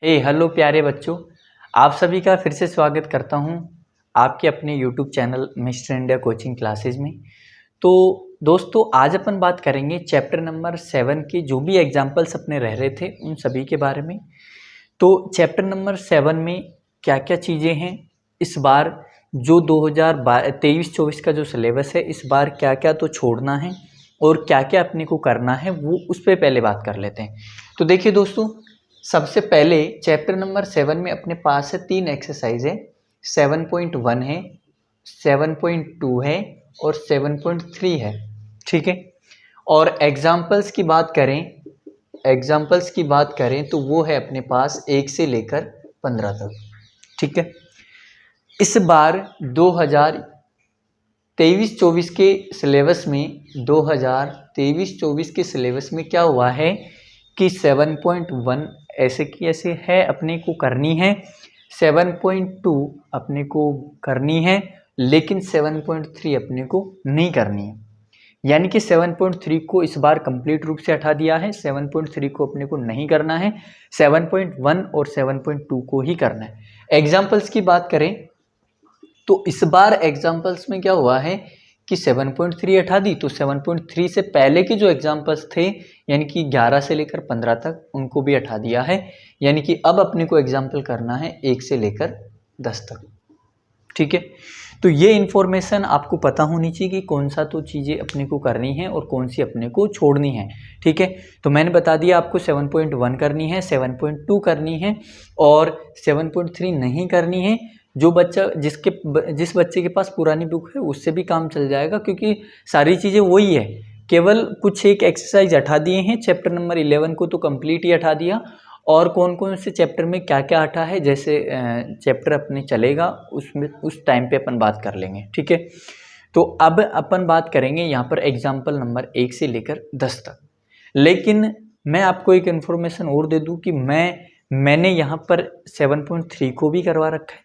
Hello प्यारे बच्चों, आप सभी का फिर से स्वागत करता हूं आपके अपने YouTube channel mister India coaching classes में। तो दोस्तों, आज अपन बात करेंगे चैप्टर नंबर 7 के जो भी एग्जाम्पल्स अपने रह रहे थे उन सभी के बारे में। तो चैप्टर नंबर 7 में क्या क्या चीज़ें हैं, इस बार जो 2023-24 का जो सिलेबस है इस बार क्या क्या तो छोड़ना है और क्या क्या अपने को करना है, वो उस पर पहले बात कर लेते हैं। तो देखिए दोस्तों, सबसे पहले चैप्टर नंबर 7 में अपने पास है 3 एक्सरसाइज है। 7.1 है, 7.2 है और 7.3 है। ठीक है। और एग्जाम्पल्स की बात करें तो वो है अपने पास 1 से लेकर 15 तक। ठीक है। इस बार 2023-24 के सिलेबस में क्या हुआ है कि 7.1 ऐसे की ऐसे है अपने को करनी है, 7.2 अपने को करनी है, लेकिन 7.3 अपने को नहीं करनी है। यानी कि 7.3 को इस बार कंप्लीट रूप से हटा दिया है, 7.3 को अपने को नहीं करना है, 7.1 और 7.2 को ही करना है। एग्जाम्पल्स की बात करें तो इस बार एग्जाम्पल्स में क्या हुआ है कि 7.3 हटा दी, तो 7.3 से पहले के जो एग्जाम्पल्स थे यानी कि 11 से लेकर 15 तक उनको भी हटा दिया है। यानी कि अब अपने को एग्जाम्पल करना है 1 से लेकर 10 तक। ठीक है। तो ये इन्फॉर्मेशन आपको पता होनी चाहिए कि कौन सा तो चीज़ें अपने को करनी है और कौन सी अपने को छोड़नी है। ठीक है। तो मैंने बता दिया आपको 7.1 करनी है, 7.2 करनी है और 7.3 नहीं करनी है। जो बच्चा जिस बच्चे के पास पुरानी बुक है उससे भी काम चल जाएगा, क्योंकि सारी चीज़ें वही है, केवल कुछ एक एक्सरसाइज हटा दिए हैं। चैप्टर नंबर 11 को तो कंप्लीट ही हटा दिया, और कौन कौन से चैप्टर में क्या क्या हटा है, जैसे चैप्टर अपने चलेगा उसमें उस टाइम पे अपन बात कर लेंगे। ठीक है। तो अब अपन बात करेंगे यहाँ पर एग्जाम्पल नंबर 1 से लेकर 10 तक। लेकिन मैं आपको एक इन्फॉर्मेशन और दे दूँ कि मैंने यहाँ पर 7.3 को भी करवा रखा है।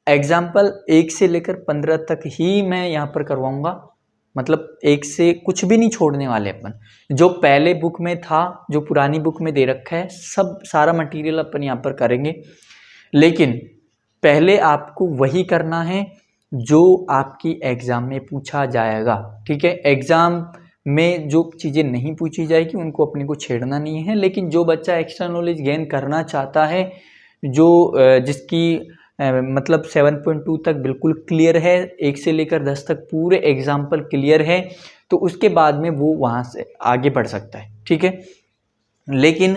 एग्जाम्पल 1 से लेकर 15 तक ही मैं यहाँ पर करवाऊँगा, मतलब 1 से कुछ भी नहीं छोड़ने वाले अपन। जो पहले बुक में था, जो पुरानी बुक में दे रखा है, सब सारा मटेरियल अपन यहाँ पर करेंगे। लेकिन पहले आपको वही करना है जो आपकी एग्ज़ाम में पूछा जाएगा। ठीक है। एग्ज़ाम में जो चीज़ें नहीं पूछी जाएगी उनको अपने को छेड़ना नहीं है। लेकिन जो बच्चा एक्स्ट्रा नॉलेज गेन करना चाहता है, जिसकी मतलब 7.2 तक बिल्कुल क्लियर है, 1 से लेकर 10 तक पूरे एग्जाम्पल क्लियर है, तो उसके बाद में वो वहाँ से आगे बढ़ सकता है। ठीक है। लेकिन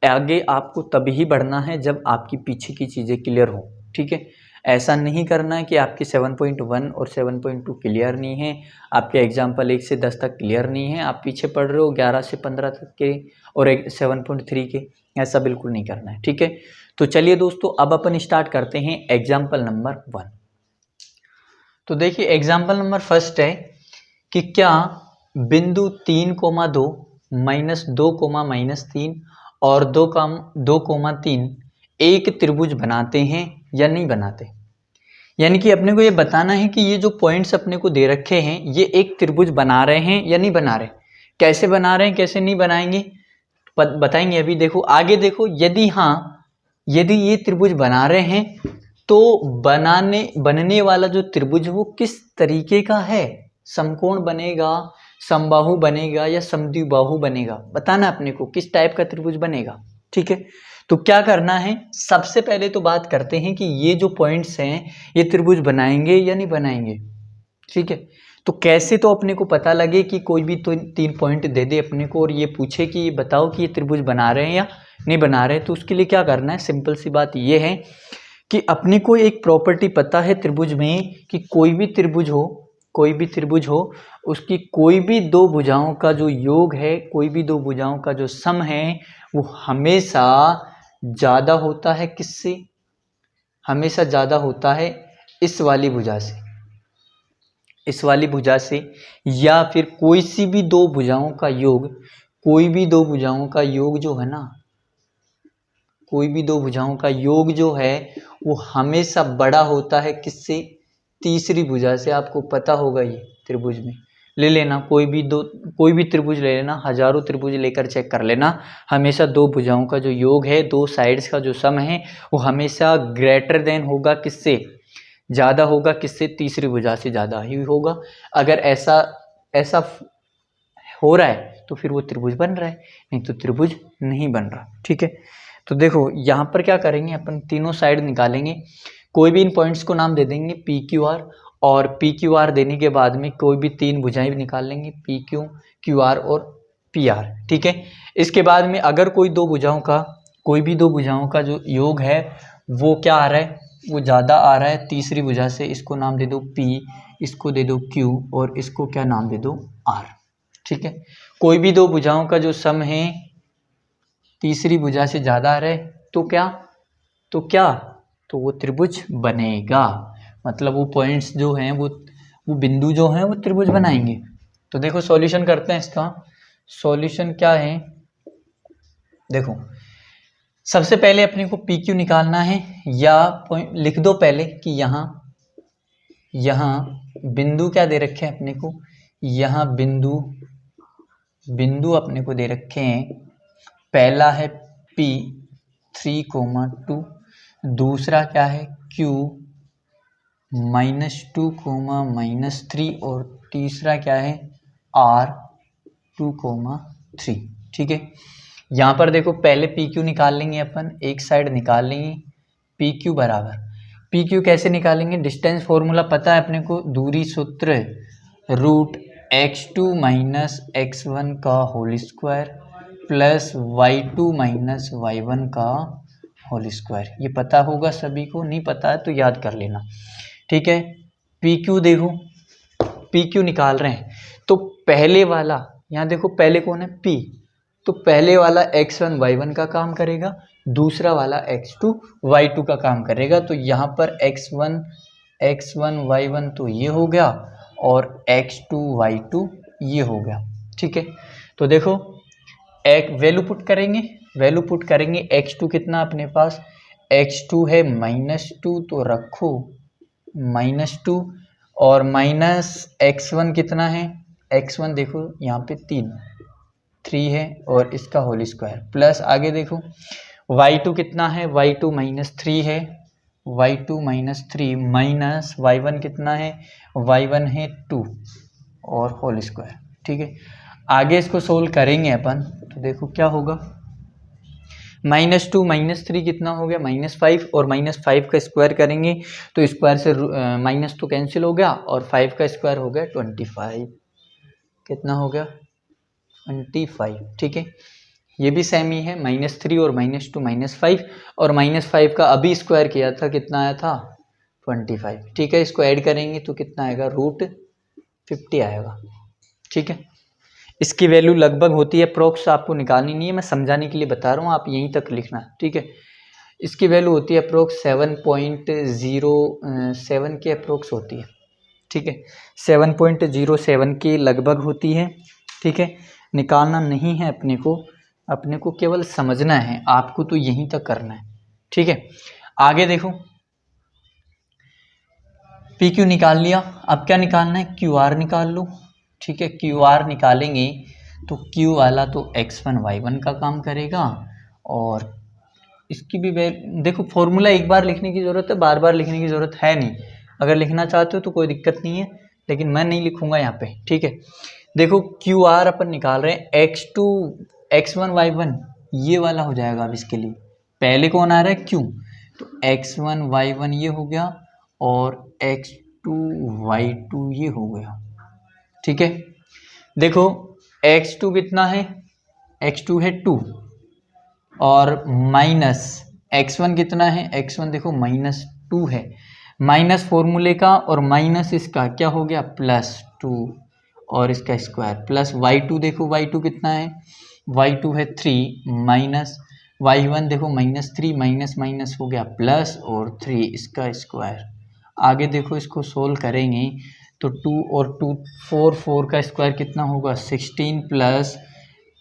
आगे आपको तभी बढ़ना है जब आपकी पीछे की चीज़ें क्लियर हो। ठीक है। ऐसा नहीं करना है कि आपकी 7.1 और 7.2 क्लियर नहीं है, आपके एग्जाम्पल 1 से 10 तक क्लियर नहीं है, आप पीछे पढ़ रहे हो 11 से 15 तक के और 7.3 के। ऐसा बिल्कुल नहीं करना है। ठीक है। तो चलिए दोस्तों, अब अपन स्टार्ट करते हैं एग्जाम्पल नंबर 1। तो देखिए एग्जाम्पल नंबर फर्स्ट है कि क्या बिंदु 3,2 -2, -3 और 2,3 एक त्रिभुज बनाते हैं या नहीं बनाते। यानी कि अपने को ये बताना है कि ये जो पॉइंट्स अपने को दे रखे हैं ये एक त्रिभुज बना रहे हैं या नहीं बना रहे। कैसे बना रहे हैं, कैसे नहीं बनाएंगे बताएंगे अभी। देखो आगे देखो, यदि ये त्रिभुज बना रहे हैं तो बनने वाला जो त्रिभुज वो किस तरीके का है, समकोण बनेगा, समबाहु बनेगा या समद्विबाहु बनेगा, बताना अपने को किस टाइप का त्रिभुज बनेगा। ठीक है। तो क्या करना है, सबसे पहले तो बात करते हैं कि ये जो पॉइंट्स हैं ये त्रिभुज बनाएंगे या नहीं बनाएंगे। ठीक है। तो कैसे तो अपने को पता लगे कि कोई भी तो 3 पॉइंट दे दे अपने को और ये पूछे कि ये बताओ कि ये त्रिभुज बना रहे हैं या नहीं बना रहे। तो उसके लिए क्या करना है, सिंपल सी बात ये है कि अपने को एक प्रॉपर्टी पता है त्रिभुज में कि कोई भी त्रिभुज हो उसकी कोई भी दो भुजाओं का जो योग है, कोई भी दो भुजाओं का जो सम है वो हमेशा ज़्यादा होता है किससे, हमेशा ज़्यादा होता है इस वाली भुजा से, या फिर कोई सी भी दो भुजाओं का योग, कोई भी दो भुजाओं का योग जो है ना, कोई भी दो भुजाओं का योग जो है वो हमेशा बड़ा होता है किससे, तीसरी भुजा से। आपको पता होगा ये त्रिभुज में ले लेना, कोई भी त्रिभुज ले लेना, हजारों त्रिभुज लेकर चेक कर लेना, हमेशा दो भुजाओं का जो योग है, दो साइड्स का जो सम है, वो हमेशा ग्रेटर देन होगा किससे, ज़्यादा होगा किससे, तीसरी भुजा से ज़्यादा ही होगा। अगर ऐसा ऐसा हो रहा है तो फिर वो त्रिभुज बन रहा है, नहीं तो त्रिभुज नहीं बन रहा। ठीक है, तो देखो यहाँ पर क्या करेंगे, अपन तीनों साइड निकालेंगे, कोई भी इन पॉइंट्स को नाम दे देंगे पी क्यू आर, और पी क्यू आर देने के बाद में कोई भी तीन भुजाएं भी निकाल लेंगे, पी क्यू, क्यू आर और पी आर। ठीक है, इसके बाद में अगर कोई भी दो भुजाओं का जो योग है वो क्या आ रहा है, वो ज़्यादा आ रहा है तीसरी भुजा से, इसको नाम दे दो पी, इसको दे दो क्यू और इसको क्या नाम दे दो आर। ठीक है, कोई भी दो भुजाओं का जो सम है तीसरी भुजा से ज़्यादा आ रहा है तो वो त्रिभुज बनेगा, मतलब वो पॉइंट्स जो हैं वो बिंदु जो हैं वो त्रिभुज बनाएंगे। तो देखो सॉल्यूशन करते हैं इसका, सॉल्यूशन क्या है, देखो सबसे पहले अपने को पी क्यू निकालना है, या पॉइंट लिख दो पहले कि यहाँ बिंदु क्या दे रखे हैं अपने को, यहाँ बिंदु अपने को दे रखे हैं, पहला है P 3,2, दूसरा क्या है Q -2, -3 और तीसरा क्या है R 2,3। ठीक है, यहाँ पर देखो पहले PQ निकाल लेंगे अपन, एक साइड निकाल लेंगे PQ बराबर, PQ कैसे निकालेंगे, डिस्टेंस फॉर्मूला पता है अपने को, दूरी सूत्र √x2 - x1 का whole square plus y2 - y1 का होल स्क्वायर, ये पता होगा सभी को, नहीं पता है तो याद कर लेना। ठीक है, PQ देखो, PQ निकाल रहे हैं तो पहले वाला, यहाँ देखो पहले कौन है P, तो पहले वाला x1 y1 का काम करेगा, दूसरा वाला x2 y2 का काम करेगा, तो यहाँ पर x1 y1 तो ये हो गया और x2 y2 ये हो गया। ठीक है, तो देखो एक वैल्यू पुट करेंगे, x2 कितना अपने पास, x2 है -2 तो रखो -2, और -x1 कितना है, x1 देखो यहाँ पे 3 है और इसका होल स्क्वायर, प्लस आगे देखो y2 कितना है, y2 -3 है, y2 -3 माइनस y1 कितना है, y1 है 2 और होल स्क्वायर। ठीक है, आगे इसको सोल्व करेंगे अपन, तो देखो क्या होगा, -2 -3 कितना हो गया -5, और -5 का स्क्वायर करेंगे तो स्क्वायर से माइनस तो कैंसिल हो गया, और 5 का स्क्वायर हो गया 25, कितना हो गया 25। ठीक है, ये भी सेम ही है, -3 और -2 -5, और -5 का अभी स्क्वायर किया था कितना आया था 25। ठीक है, इसको ऐड करेंगे तो कितना आएगा √50 आएगा। ठीक है, इसकी वैल्यू लगभग होती है, अप्रोक्स आपको निकालनी नहीं है, मैं समझाने के लिए बता रहा हूँ, आप यहीं तक लिखना। ठीक है, इसकी वैल्यू होती है अप्रोक्स 7.07 के अप्रोक्स होती है। ठीक है, 7.07 के लगभग होती है। ठीक है, निकालना नहीं है अपने को केवल समझना है, आपको तो यहीं तक करना है। ठीक है, आगे देखो PQ निकाल लिया, अब क्या निकालना है, QR निकाल लो। ठीक है, QR निकालेंगे तो Q वाला तो x1 y1 का काम करेगा, और इसकी भी देखो फॉर्मूला एक बार लिखने की ज़रूरत है, बार बार लिखने की ज़रूरत है नहीं, अगर लिखना चाहते हो तो कोई दिक्कत नहीं है, लेकिन मैं नहीं लिखूंगा यहाँ पे। ठीक है, देखो QR अपन निकाल रहे हैं, x1 y1 ये वाला हो जाएगा। अब इसके लिए पहले कौन आ रहा है Q, तो x1 y1 ये हो गया और x2 y2 ये हो गया। ठीक है, देखो x2 कितना है, x2 है 2, और माइनस x1 कितना है, x1 देखो -2 है, माइनस फॉर्मूले का और माइनस इसका क्या हो गया +2 और इसका स्क्वायर, प्लस y2 देखो y2 कितना है, y2 है 3 माइनस y1 देखो -3 माइनस माइनस हो गया प्लस और 3 इसका स्क्वायर। आगे देखो इसको सोल्व करेंगे तो 2 और 2 4 का स्क्वायर कितना होगा 16 प्लस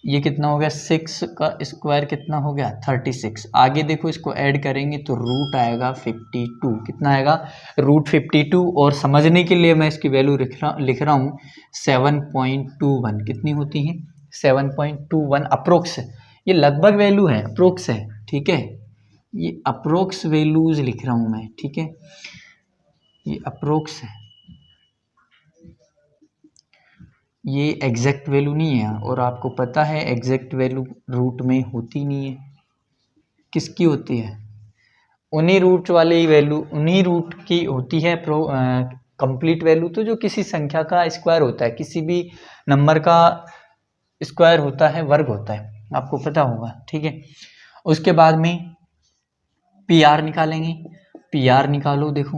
ये कितना हो गया, 6 का स्क्वायर कितना हो गया 36। आगे देखो इसको ऐड करेंगे तो रूट आएगा 52, कितना आएगा रूट 52। और समझने के लिए मैं इसकी वैल्यू लिख रहा हूँ 7.21, कितनी होती है 7.21 अप्रोक्स। ये लगभग वैल्यू है, अप्रोक्स है, ठीक है, ये अप्रोक्स वैल्यूज लिख रहा हूँ मैं, ठीक है, ये अप्रोक्स है, ये एग्जैक्ट वैल्यू नहीं है। और आपको पता है एग्जैक्ट वैल्यू रूट में होती नहीं है, किसकी होती है, उन्हीं रूट वाली वैल्यू, उन्हीं रूट की होती है कंप्लीट वैल्यू। तो जो किसी संख्या का स्क्वायर होता है, किसी भी नंबर का स्क्वायर होता है, वर्ग होता है, आपको पता होगा, ठीक है। उसके बाद में पी आर निकालेंगे, पी आर निकालो, देखो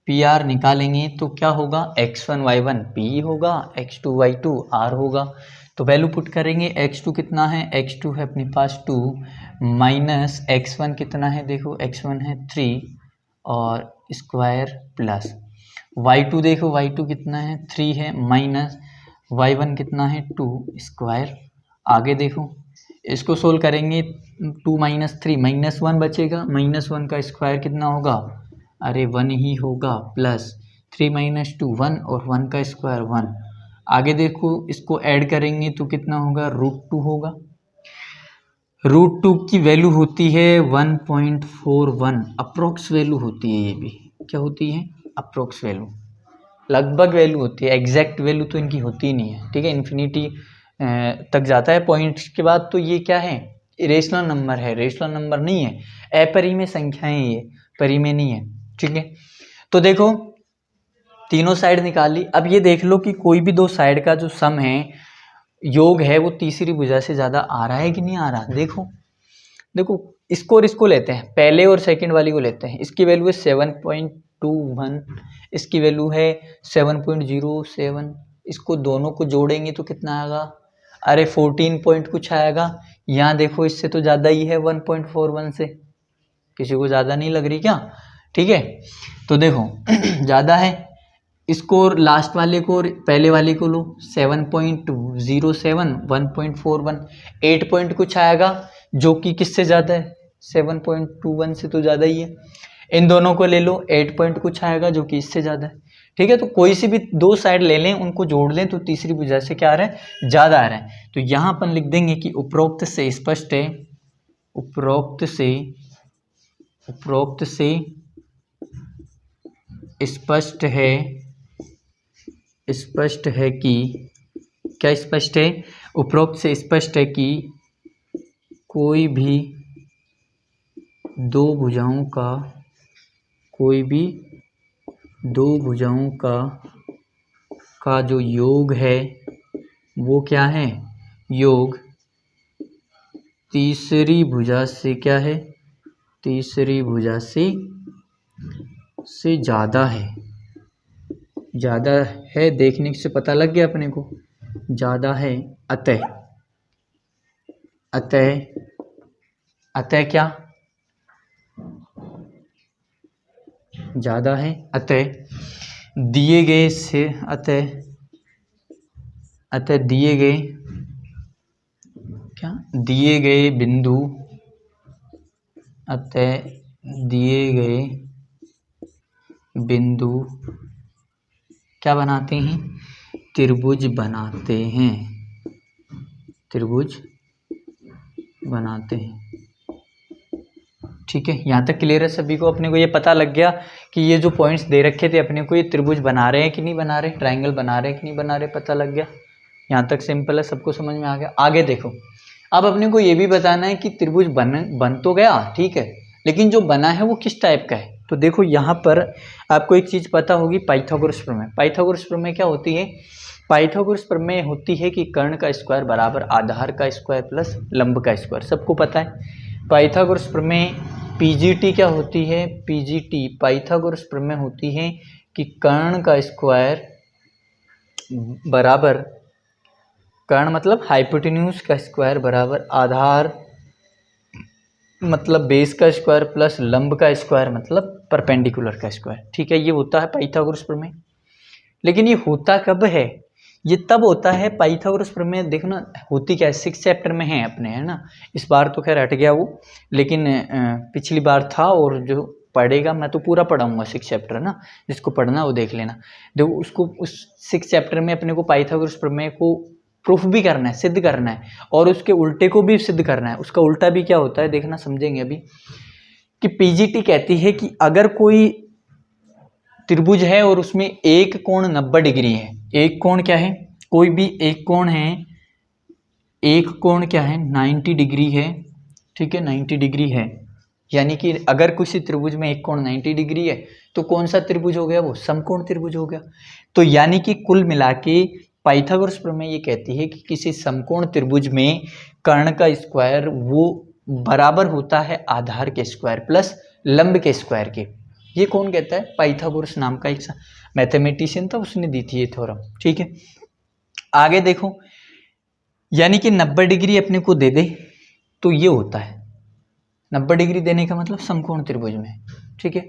पी आर निकालेंगे तो क्या होगा, x1 y1 p होगा, x2 y2 r होगा। तो वैल्यू पुट करेंगे, x2 कितना है, x2 है अपने पास 2 माइनस x1 कितना है, देखो x1 है 3 और स्क्वायर प्लस y2, देखो y2 कितना है 3 है माइनस y1 कितना है 2 स्क्वायर। आगे देखो इसको सोल्व करेंगे, 2 माइनस 3 -1 बचेगा, -1 का स्क्वायर कितना होगा, अरे 1 ही होगा, प्लस 3 माइनस 2 1 और 1 का स्क्वायर 1। आगे देखो इसको ऐड करेंगे तो कितना होगा, √2 होगा। √2 की वैल्यू होती है 1.41, अप्रोक्स वैल्यू होती है, ये भी क्या होती है, अप्रोक्स वैल्यू, लगभग वैल्यू होती है, एग्जैक्ट वैल्यू तो इनकी होती ही नहीं है, ठीक है। इन्फिनिटी तक जाता है पॉइंट्स के बाद, तो ये क्या है, इरेशनल नंबर है, रेशनल नंबर नहीं है, अपरिमेय संख्याएं, ये परिमेय नहीं है, ठीक है। तो देखो तीनों साइड निकाली। अब ये देख लो कि कोई भी दो साइड का जो सम है, योग है, वो तीसरी भुजा से ज़्यादा आ रहा है कि नहीं आ रहा। देखो देखो इसको और इसको लेते हैं, पहले और सेकंड वाली को लेते हैं। इसकी वैल्यू है 7.21, इसकी वैल्यू है 7.07। इसको दोनों को जोड़ेंगे तो कितना आएगा, अरे 14 पॉइंट कुछ आएगा। यहाँ देखो इससे तो ज़्यादा ही है 1.41 से, किसी को ज़्यादा नहीं लग रही क्या, ठीक है। तो देखो ज़्यादा है, इसको लास्ट वाले को और पहले वाले को लो, 7.07 1.41, 8 पॉइंट कुछ आएगा, जो कि किससे ज़्यादा है, 7.21 से तो ज़्यादा ही है। इन दोनों को ले लो, 8 पॉइंट कुछ आएगा, जो कि इससे ज़्यादा है, ठीक है। तो कोई सी भी दो साइड ले लें, उनको जोड़ लें तो तीसरी भुजा से क्या आ रहा है, ज़्यादा आ रहा है। तो यहाँ अपन लिख देंगे कि उपरोक्त से स्पष्ट है, उपरोक्त से स्पष्ट है, स्पष्ट है कि, क्या स्पष्ट है, उपरोक्त से स्पष्ट है कि कोई भी दो भुजाओं का, कोई भी दो भुजाओं का जो योग है वो क्या है, योग तीसरी भुजा से क्या है, तीसरी भुजा से ज़्यादा है, ज़्यादा है, देखने से पता लग गया अपने को, ज़्यादा है। अतः अतः अतः क्या, ज़्यादा है, अतः दिए गए से, अतः दिए गए, क्या, दिए गए बिंदु, अतः दिए गए बिंदु क्या बनाते हैं, त्रिभुज बनाते हैं, त्रिभुज बनाते हैं, ठीक है। यहाँ तक क्लियर है सभी को, अपने को ये पता लग गया कि ये जो पॉइंट्स दे रखे थे अपने को, ये त्रिभुज बना रहे हैं कि नहीं बना रहे, ट्रायंगल बना रहे हैं कि नहीं बना रहे, पता लग गया। यहाँ तक सिंपल है, सबको समझ में आ गया। आगे देखो, अब अपने को ये भी बताना है कि त्रिभुज बन तो गया, ठीक है, लेकिन जो बना है वो किस टाइप का है। तो देखो यहाँ पर आपको एक चीज़ पता होगी, पाइथागोरस प्रमेय। पाइथागोरस प्रमेय क्या होती है, पाइथागोरस प्रमेय होती है कि कर्ण का स्क्वायर बराबर आधार का स्क्वायर प्लस लंब का स्क्वायर, सबको पता है। पाइथागोरस प्रमेय पीजीटी क्या होती है, पीजीटी पाइथागोरस प्रमेय होती है कि कर्ण का स्क्वायर बराबर, कर्ण मतलब हाइपोटेन्यूज का स्क्वायर बराबर आधार मतलब बेस का स्क्वायर प्लस लंब का स्क्वायर मतलब परपेंडिकुलर का स्क्वायर, ठीक है। ये होता है पाइथागोरस प्रमेय। लेकिन ये होता कब है, ये तब होता है पाइथागोरस प्रमेय, देखना होती क्या है, 6 चैप्टर में है अपने, है ना। इस बार तो खैर हट गया वो, लेकिन पिछली बार था। और जो पढ़ेगा, मैं तो पूरा पढ़ाऊंगा 6 चैप्टर ना, जिसको पढ़ना वो देख लेना। देखो उसको उस 6 चैप्टर में अपने को पाइथागोरस प्रमेय को प्रूफ भी करना है, सिद्ध करना है, और उसके उल्टे को भी सिद्ध करना है। उसका उल्टा भी क्या होता है देखना, समझेंगे अभी। कि पीजीटी कहती है कि अगर कोई त्रिभुज है और उसमें एक कोण 90 डिग्री है, एक कोण क्या है, कोई भी एक कोण है, एक कोण क्या है 90 डिग्री है, ठीक है 90 डिग्री है। यानी कि अगर किसी त्रिभुज में एक कोण 90 डिग्री है तो कौन सा त्रिभुज हो गया, वो समकोण त्रिभुज हो गया। तो यानी कि कुल मिला के पाइथागोरस प्रमेय ये कहती है कि किसी समकोण त्रिभुज में कर्ण का स्क्वायर वो बराबर होता है आधार के स्क्वायर प्लस लंब के स्क्वायर के। ये कौन कहता है, पाइथागोरस नाम का एक मैथमेटिशियन था, उसने दी थी ये थ्योरम, ठीक है। आगे देखो, यानी कि 90 डिग्री अपने को दे दे तो ये होता है 90 डिग्री देने का मतलब समकोण त्रिभुज में, ठीक है।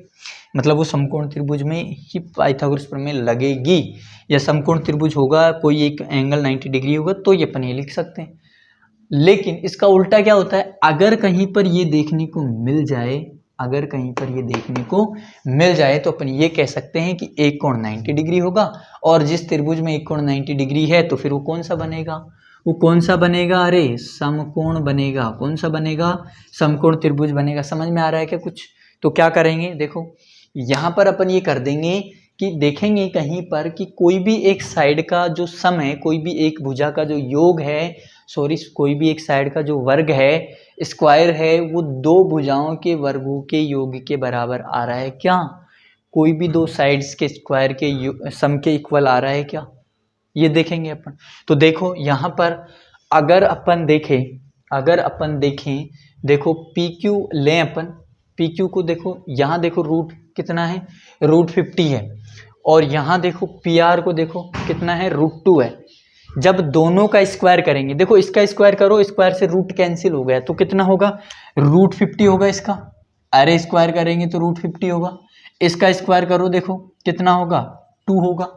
मतलब वो समकोण त्रिभुज में ही पाइथागोरस प्रमेय लगेगी, या समकोण त्रिभुज होगा कोई एक एंगल 90 डिग्री होगा तो ये अपन ये लिख सकते हैं। लेकिन इसका उल्टा क्या होता है, अगर कहीं पर ये देखने को मिल जाए, अगर कहीं पर ये देखने को मिल जाए तो अपन ये कह सकते हैं कि एक कोण 90 डिग्री होगा, और जिस त्रिभुज में एक कोण 90 डिग्री है तो फिर वो कौन सा बनेगा, वो कौन सा बनेगा, अरे समकोण बनेगा। कौन सा बनेगा, समकोण त्रिभुज बनेगा। समझ में आ रहा है क्या कुछ। तो क्या करेंगे, देखो यहाँ पर अपन ये कर देंगे कि देखेंगे कहीं पर कि कोई भी एक साइड का जो सम है, कोई भी एक भुजा का जो योग है, सॉरी कोई भी एक साइड का जो वर्ग है, स्क्वायर है, वो दो भुजाओं के वर्गों के योग के बराबर आ रहा है क्या, कोई भी दो साइड्स के स्क्वायर के सम के इक्वल आ रहा है क्या, ये देखेंगे अपन। तो देखो यहाँ पर अगर अपन देखें, देखो पी क्यू लें अपन, पी क्यू को देखो, यहाँ देखो रूट कितना है, रूट 50 है, और यहाँ देखो पी आर को देखो कितना है, रूट 2 है। जब दोनों का स्क्वायर करेंगे, देखो इसका स्क्वायर करो, स्क्वायर से रूट कैंसिल हो गया तो कितना होगा, रूट 50 होगा इसका। अरे स्क्वायर करेंगे तो रूट 50 होगा। इसका स्क्वायर करो, देखो कितना होगा, 2 होगा।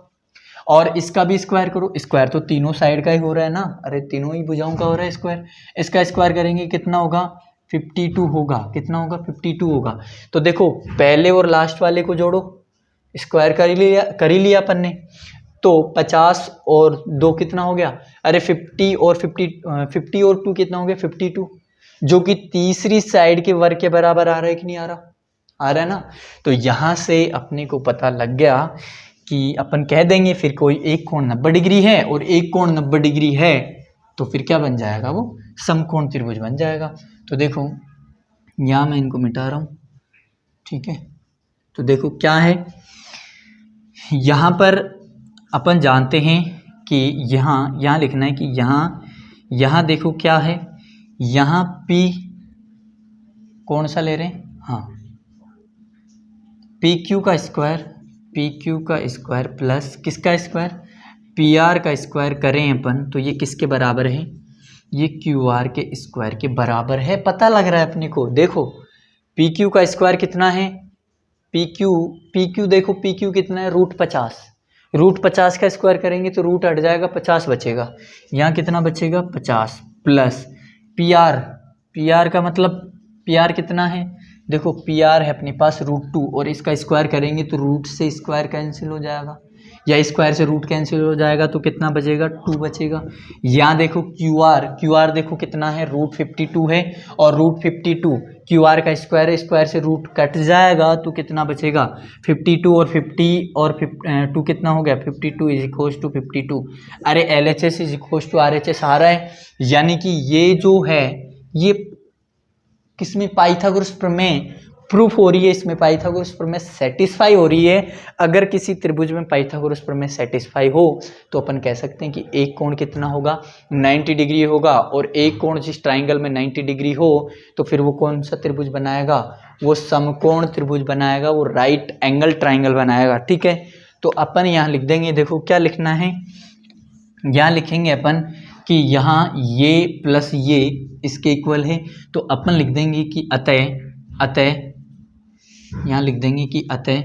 और इसका भी स्क्वायर करो, स्क्वायर तो तीनों साइड का ही हो रहा है ना, अरे तीनों ही भुजाओं का हो रहा है स्क्वायर। इसका स्क्वायर करेंगे कितना होगा, 52 होगा। कितना होगा, 52 होगा। तो देखो पहले और लास्ट वाले को जोड़ो, स्क्वायर कर ही लिया अपन ने। तो 50 और 2 कितना हो गया, अरे 50 और 2 कितना हो गया, 52, जो कि तीसरी साइड के वर्ग के बराबर आ रहा है कि नहीं आ रहा, आ रहा है ना। तो यहाँ से अपने को पता लग गया कि अपन कह देंगे फिर कोई एक कोण 90 डिग्री है और एक कोण 90 डिग्री है तो फिर क्या बन जाएगा, वो समकोण त्रिभुज बन जाएगा। तो देखो यहाँ मैं इनको मिटा रहा हूँ, ठीक है। तो देखो क्या है, यहाँ पर अपन जानते हैं कि यहाँ लिखना है कि यहाँ देखो क्या है, यहाँ P कौन सा ले रहे हैं, हाँ पी क्यू का स्क्वायर प्लस किसका स्क्वायर, पी आर का स्क्वायर करें अपन तो ये किसके बराबर है, ये क्यू आर के स्क्वायर के बराबर है। पता लग रहा है अपने को। देखो पी क्यू का स्क्वायर कितना है, पी क्यू देखो पी क्यू कितना है, रूट 50। रूट 50 का स्क्वायर करेंगे तो रूट हट जाएगा, 50 बचेगा। यहाँ कितना बचेगा, 50 प्लस पी आर का मतलब पी आर कितना है, देखो पी आर है अपने पास रूट 2, और इसका स्क्वायर करेंगे तो रूट से स्क्वायर कैंसिल हो जाएगा, या स्क्वायर से रूट कैंसिल हो जाएगा तो कितना बचेगा, 2 बचेगा। यहाँ देखो क्यू आर देखो कितना है, रूट 52 है, और रूट 52 क्यू आर का स्क्वायर है, स्क्वायर से रूट कट जाएगा तो कितना बचेगा, 52 और 50 और 2 कितना हो गया, 52 इज इक्वल टू 52। अरे L H S is equal to R H S आ रहा है। यानी कि ये जो है ये किसमें, पाइथागोरस प्रमेय प्रूफ हो रही है, इसमें पाइथागोरस प्रमेय सेटिस्फाई हो रही है। अगर किसी त्रिभुज में पाइथागोरस प्रमेय सेटिस्फाई हो तो अपन कह सकते हैं कि एक कोण कितना होगा, 90 डिग्री होगा, और एक कोण जिस ट्राइंगल में 90 डिग्री हो तो फिर वो कौन सा त्रिभुज बनाएगा, वो समकोण त्रिभुज बनाएगा, वो राइट एंगल ट्राइंगल बनाएगा, ठीक है। तो अपन यहाँ लिख देंगे, देखो क्या लिखना है, यहाँ लिखेंगे अपन कि यहाँ ये प्लस ये इसके इक्वल है, तो अपन लिख देंगे कि अतः यहाँ लिख देंगे कि अतः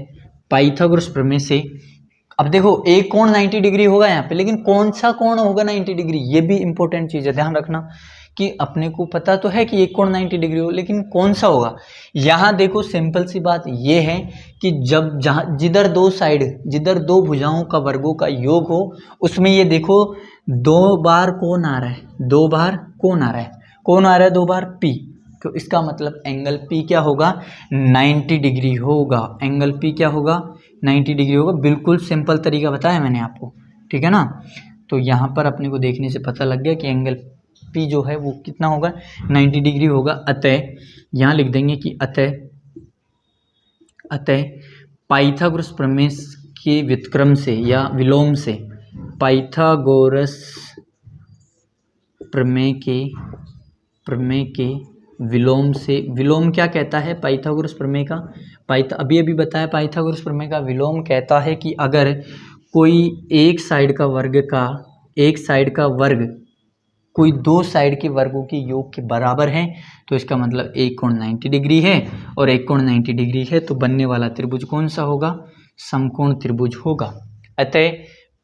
पाइथागोरस प्रमेय से अब देखो एक कोण 90 डिग्री होगा यहाँ पे, लेकिन कौन सा कोण होगा 90 डिग्री, ये भी इंपॉर्टेंट चीज है, ध्यान रखना कि अपने को पता तो है कि एक कोण 90 डिग्री हो, लेकिन कौन सा होगा। यहाँ देखो सिंपल सी बात ये है कि जब जहाँ जिधर दो साइड, जिधर दो भुजाओं का वर्गों का योग हो, उसमें ये देखो 2 बार कोण आ रहा है, 2 बार कोण आ रहा है, कौन आ रहा है 2 बार P, तो इसका मतलब एंगल P क्या होगा 90 डिग्री होगा, एंगल P क्या होगा 90 डिग्री होगा। बिल्कुल सिंपल तरीका बताया मैंने आपको, ठीक है ना। तो यहाँ पर अपने को देखने से पता लग गया कि एंगल P जो है वो कितना होगा 90 डिग्री होगा। अतः यहाँ लिख देंगे कि अतः पाइथागोरस प्रमेय के व्युत्क्रम से या विलोम से, पाइथागोरस प्रमेय के विलोम से, विलोम क्या कहता है पाइथागोरस प्रमेय का, अभी बताया पाइथागोरस प्रमेय का विलोम कहता है कि अगर कोई एक साइड का वर्ग कोई 2 साइड के वर्गों के योग के बराबर है, तो इसका मतलब एक कोण 90 डिग्री है और एक कोण 90 डिग्री है, तो बनने वाला त्रिभुज कौन सा होगा, समकोण त्रिभुज होगा। अतः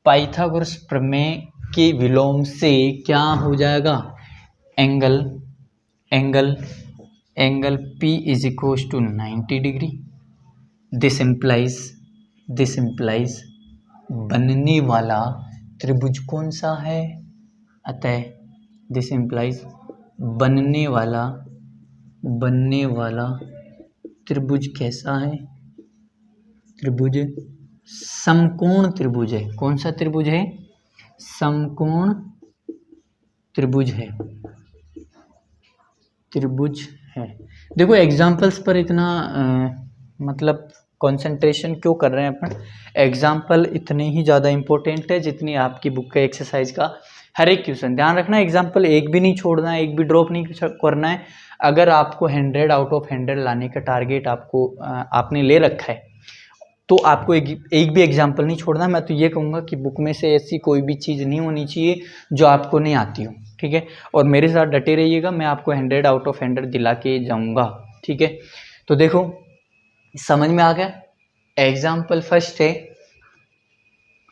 पाइथागोरस प्रमेय के विलोम से क्या हो जाएगा, angle P is equal to 90 degree. This implies बनने वाला त्रिभुज कौन सा है, अतः दिस इम्प्लाइज बनने वाला त्रिभुज कैसा है, त्रिभुज समकोण त्रिभुज है। कौन सा त्रिभुज है, समकोण त्रिभुज है। देखो एग्जाम्पल्स पर इतना मतलब कंसंट्रेशन क्यों कर रहे हैं अपन, एग्जाम्पल इतने ही ज़्यादा इंपॉर्टेंट है जितनी आपकी बुक का एक्सरसाइज का हर एक क्वेश्चन। ध्यान रखना एग्जाम्पल एक भी नहीं छोड़ना है, एक भी ड्रॉप नहीं करना है। अगर आपको 100 आउट ऑफ 100 लाने का टारगेट आपने ले रखा है, तो आपको एक भी एग्जाम्पल नहीं छोड़ना। मैं तो ये कहूँगा कि बुक में से ऐसी कोई भी चीज़ नहीं होनी चाहिए जो आपको नहीं आती हो, ठीक है। और मेरे साथ डटे रहिएगा, मैं आपको 100 आउट ऑफ 100 दिला के जाऊँगा, ठीक है। तो देखो समझ में आ गया। एग्जाम्पल फर्स्ट है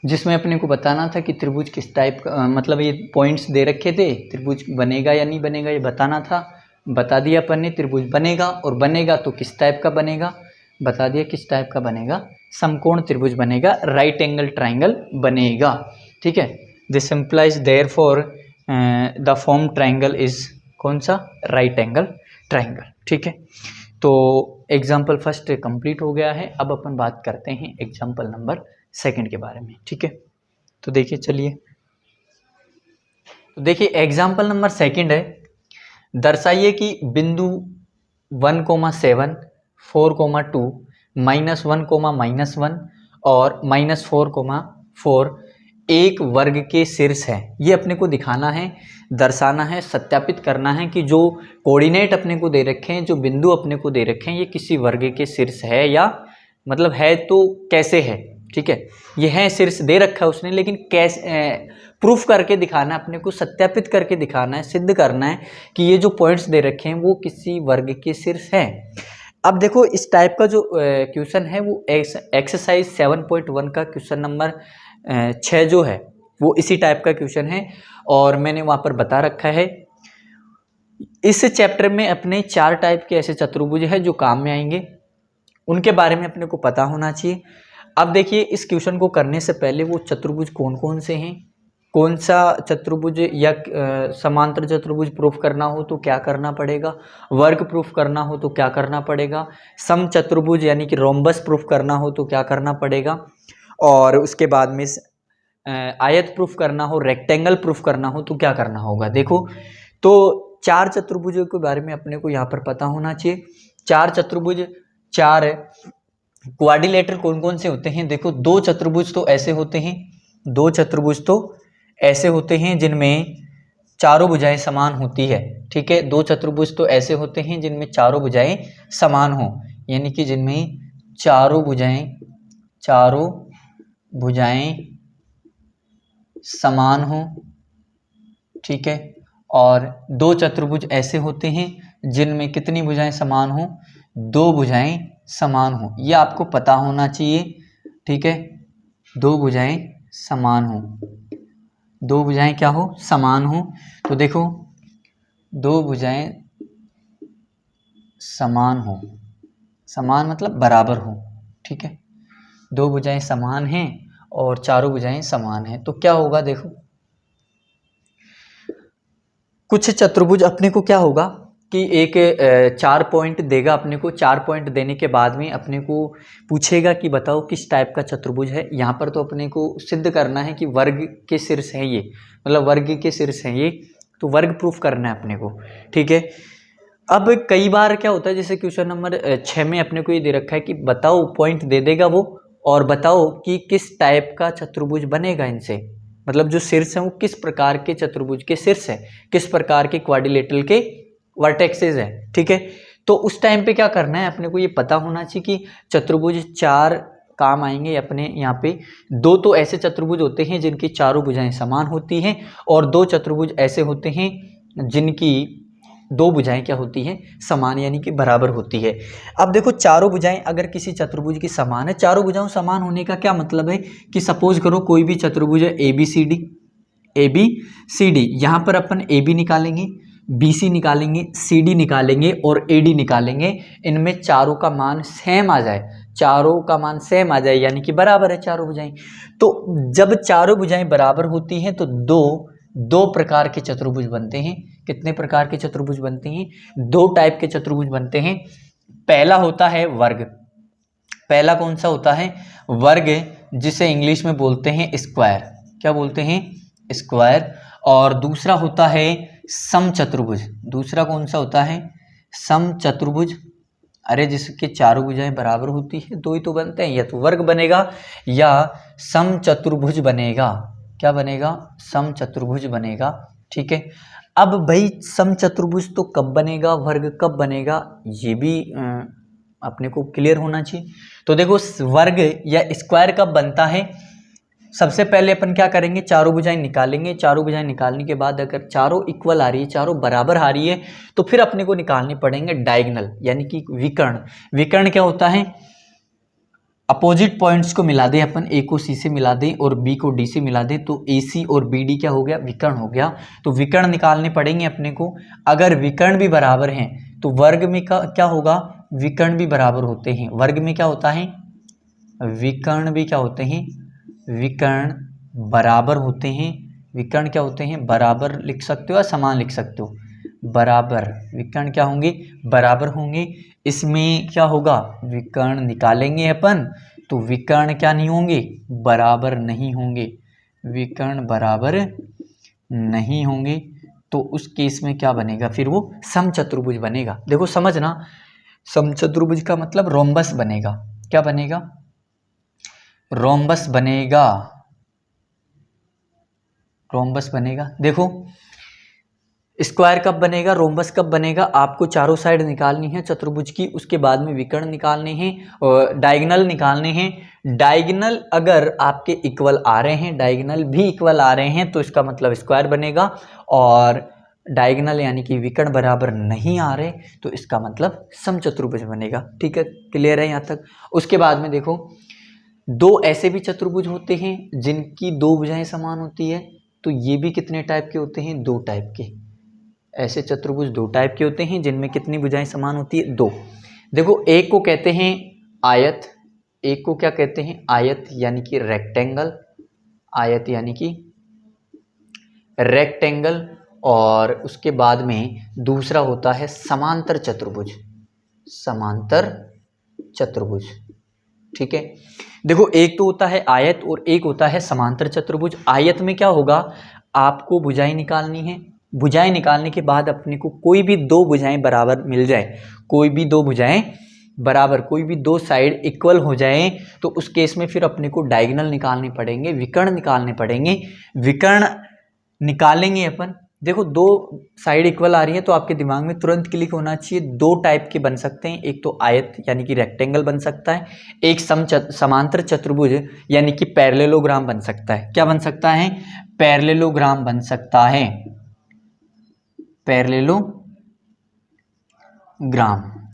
जिसमें अपने को बताना था कि त्रिभुज किस टाइप का, मतलब ये पॉइंट्स दे रखे थे, त्रिभुज बनेगा या नहीं बनेगा ये बताना था, बता दिया अपन ने त्रिभुज बनेगा, और बनेगा तो किस टाइप का बनेगा, बता दिया किस टाइप का बनेगा, समकोण त्रिभुज बनेगा, राइट एंगल ट्राइंगल बनेगा, ठीक है। This implies therefore the form triangle is कौन सा, राइट एंगल ट्राइंगल, ठीक है। तो एग्जाम्पल फर्स्ट कंप्लीट हो गया है। अब अपन बात करते हैं एग्जाम्पल नंबर सेकंड के बारे में, ठीक है। तो देखिए चलिए, तो देखिए एग्जाम्पल नंबर सेकंड है, दर्शाइए कि बिंदु 1,7, 4,2, -1, और -4,4 एक वर्ग के शीर्ष है। ये अपने को दिखाना है, दर्शाना है, सत्यापित करना है कि जो कोऑर्डिनेट अपने को दे रखे हैं, जो बिंदु अपने को दे रखे हैं, ये किसी वर्ग के शीर्ष है, या मतलब है तो कैसे है, ठीक है। ये है शीर्ष दे रखा है उसने, लेकिन कैसे प्रूफ करके दिखाना है अपने को, सत्यापित करके दिखाना है, सिद्ध करना है कि ये जो पॉइंट्स दे रखे हैं वो किसी वर्ग के शीर्ष है। अब देखो इस टाइप का जो क्वेश्चन है वो एक्सरसाइज 7.1 का क्वेश्चन नंबर 6 जो है वो इसी टाइप का क्वेश्चन है, और मैंने वहाँ पर बता रखा है। इस चैप्टर में अपने 4 टाइप के ऐसे चतुर्भुज है जो काम में आएंगे, उनके बारे में अपने को पता होना चाहिए। अब देखिए इस क्वेश्चन को करने से पहले वो चतुर्भुज कौन कौन से हैं, कौन सा चतुर्भुज या समांतर चतुर्भुज प्रूफ करना हो तो क्या करना पड़ेगा, वर्ग प्रूफ करना हो तो क्या करना पड़ेगा, सम चतुर्भुज यानी कि रोम्बस प्रूफ करना हो तो क्या करना पड़ेगा, और उसके बाद में आयत प्रूफ करना हो, रेक्टेंगल प्रूफ करना हो तो क्या करना होगा। देखो तो 4 चतुर्भुजों के बारे में अपने को यहाँ पर पता होना चाहिए। 4 चतुर्भुज, 4 क्वाड्रिलेटरल कौन कौन से होते हैं। देखो 2 चतुर्भुज तो ऐसे होते हैं, 2 चतुर्भुज तो ऐसे होते हैं जिनमें चारों भुजाएं समान होती है, ठीक है। 2 चतुर्भुज तो ऐसे होते हैं जिनमें चारों भुजाएं समान हो, यानी कि जिनमें चारों भुजाएं समान हो, ठीक है। और 2 चतुर्भुज ऐसे होते हैं जिनमें कितनी भुजाएं समान हो, 2 भुजाएं समान हो। ये आपको पता होना चाहिए, ठीक है। दो भुजाएं समान हो, दो भुजाएं क्या हो, समान हो। तो देखो दो भुजाएं समान हो, समान मतलब बराबर हो, ठीक है। दो भुजाएं समान हैं और चारों भुजाएं समान हैं, तो क्या होगा देखो, कुछ चतुर्भुज अपने को क्या होगा कि एक 4 पॉइंट देगा अपने को, 4 पॉइंट देने के बाद में अपने को पूछेगा कि बताओ किस टाइप का चतुर्भुज है। यहाँ पर तो अपने को सिद्ध करना है कि वर्ग के शीर्ष है ये, मतलब वर्ग के शीर्ष है ये, तो वर्ग प्रूफ करना है अपने को, ठीक है। अब कई बार क्या होता है, जैसे क्वेश्चन नंबर 6 में अपने को ये दे रखा है कि बताओ, पॉइंट दे देगा वो, और बताओ कि किस टाइप का चतुर्भुज बनेगा इनसे, मतलब जो शीर्ष है वो किस प्रकार के चतुर्भुज के शीर्ष है, किस प्रकार के क्वाड्रिलेटरल के वर्टेक्सेस है, ठीक है। तो उस टाइम पे क्या करना है अपने को, ये पता होना चाहिए कि चतुर्भुज 4 काम आएंगे अपने यहाँ पे। दो तो ऐसे चतुर्भुज होते हैं जिनकी चारों भुजाएं समान होती हैं, और दो चतुर्भुज ऐसे होते हैं जिनकी दो भुजाएं क्या होती हैं, समान यानी कि बराबर होती है। अब देखो चारों भुजाएं अगर किसी चतुर्भुज की समान है, चारों भुजाओं समान होने का क्या मतलब है कि सपोज करो कोई भी चतुर्भुज है ए बी सी डी, यहाँ पर अपन ए बी निकालेंगे, बी सी निकालेंगे, सी डी निकालेंगे और ए डी निकालेंगे, इनमें चारों का मान सेम आ जाए, चारों का मान सेम आ जाए यानी कि बराबर है चारों भुजाएं। तो जब चारों भुजाएं बराबर होती हैं तो दो प्रकार के चतुर्भुज बनते हैं। कितने प्रकार के चतुर्भुज बनते हैं, दो टाइप के चतुर्भुज बनते हैं। पहला होता है वर्ग, पहला कौन सा होता है, वर्ग, जिसे इंग्लिश में बोलते हैं स्क्वायर, क्या बोलते हैं, स्क्वायर। और दूसरा होता है समचतुर्भुज, दूसरा कौन सा होता है, समचतुर्भुज, अरे जिसके चारों भुजाएं बराबर होती है, दो ही तो बनते हैं, या तो वर्ग बनेगा या समचतुर्भुज बनेगा, क्या बनेगा, समचतुर्भुज बनेगा, ठीक है। अब भाई समचतुर्भुज तो कब बनेगा, वर्ग कब बनेगा, ये भी अपने को क्लियर होना चाहिए। तो देखो वर्ग या स्क्वायर कब बनता है, सबसे पहले अपन क्या करेंगे, चारों भुजाएं निकालेंगे, चारों भुजाएं निकालने के बाद अगर चारों इक्वल आ रही है, चारों बराबर आ रही है, तो फिर अपने को निकालने पड़ेंगे डायगोनल यानी कि विकर्ण। विकर्ण क्या होता है, अपोजिट पॉइंट्स को मिला दे अपन, ए को सी से मिला दे और बी को डी से मिला दे, तो ए सी और बी डी क्या हो गया, विकर्ण हो गया। तो विकर्ण निकालने पड़ेंगे अपने को। अगर विकर्ण भी बराबर हैं तो वर्ग में क्या होगा, विकर्ण भी बराबर होते हैं। वर्ग में क्या होता है, विकर्ण भी क्या होते हैं, विकर्ण बराबर होते हैं। विकर्ण क्या होते हैं, बराबर लिख सकते हो या समान लिख सकते हो, बराबर, विकर्ण क्या होंगे, बराबर होंगे। इसमें क्या होगा, विकर्ण निकालेंगे अपन तो विकर्ण क्या नहीं होंगे, बराबर नहीं होंगे, विकर्ण बराबर नहीं होंगे। तो उस केस में क्या बनेगा, फिर वो समचतुर्भुज बनेगा। देखो समझना, समचतुर्भुज का मतलब रोम्बस बनेगा, क्या बनेगा, रोम्बस बनेगा, रोम्बस बनेगा। देखो स्क्वायर कब बनेगा, रोम्बस कब बनेगा, आपको चारों साइड निकालनी है चतुर्भुज की, उसके बाद में विकर्ण निकालने हैं और डायगोनल निकालने हैं। डायगोनल अगर आपके इक्वल आ रहे हैं, डायगोनल भी इक्वल आ रहे हैं तो इसका मतलब स्क्वायर बनेगा, और डायगोनल यानी कि विकर्ण बराबर नहीं आ रहे तो इसका मतलब समचतुर्भुज बनेगा, ठीक है, क्लियर है यहाँ तक। उसके बाद में देखो दो ऐसे भी चतुर्भुज होते हैं जिनकी दो भुजाएं समान होती है, तो ये भी कितने टाइप के होते हैं, दो टाइप के। ऐसे चतुर्भुज दो टाइप के होते हैं जिनमें कितनी भुजाएं समान होती है, दो। देखो एक को कहते हैं आयत, एक को क्या कहते हैं, आयत यानी कि रेक्टेंगल, आयत यानी कि रेक्टेंगल। और उसके बाद में दूसरा होता है समांतर चतुर्भुज, समांतर चतुर्भुज, ठीक है। देखो एक तो होता है आयत और एक होता है समांतर चतुर्भुज। आयत में क्या होगा, आपको भुजाएं निकालनी है, भुजाएं निकालने के बाद अपने को कोई भी दो भुजाएं बराबर मिल जाए, कोई भी दो भुजाएं बराबर, कोई भी दो साइड इक्वल हो जाए, तो उस केस में फिर अपने को डायगोनल निकालने पड़ेंगे, विकर्ण निकालने पड़ेंगे। विकर्ण निकालेंगे अपन, देखो दो साइड इक्वल आ रही है तो आपके दिमाग में तुरंत क्लिक होना चाहिए, दो टाइप के बन सकते हैं, एक तो आयत यानी कि रेक्टेंगल बन सकता है, एक समांतर चतुर्भुज यानी कि पैरेललोग्राम बन सकता है। क्या बन सकता है, पैरेललोग्राम बन सकता है, पैरेललोग्राम,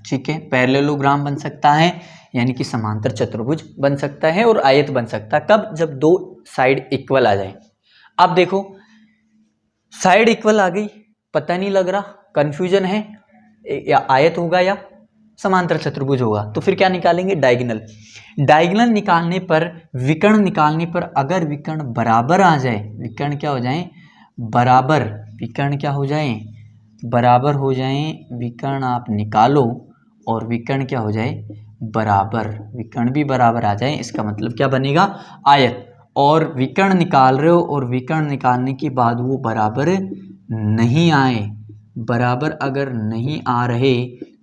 ठीक है, पैरेललोग्राम बन सकता है। यानी कि समांतर चतुर्भुज बन सकता है और आयत बन सकता है। कब? जब दो साइड इक्वल आ जाए। अब देखो साइड इक्वल आ गई, पता नहीं लग रहा, कंफ्यूजन है, या आयत होगा या समांतर चतुर्भुज होगा। तो फिर क्या निकालेंगे? डायगोनल। डायगोनल निकालने पर, विकर्ण निकालने पर अगर विकर्ण बराबर आ जाए, विकर्ण क्या हो जाए? बराबर। विकर्ण क्या हो जाए? बराबर हो जाए। विकर्ण आप निकालो और विकर्ण क्या हो जाए? बराबर। विकर्ण भी बराबर आ जाए, इसका मतलब क्या बनेगा? आयत। और विकर्ण निकाल रहे हो और विकर्ण निकालने के बाद वो बराबर नहीं आए, बराबर अगर नहीं आ रहे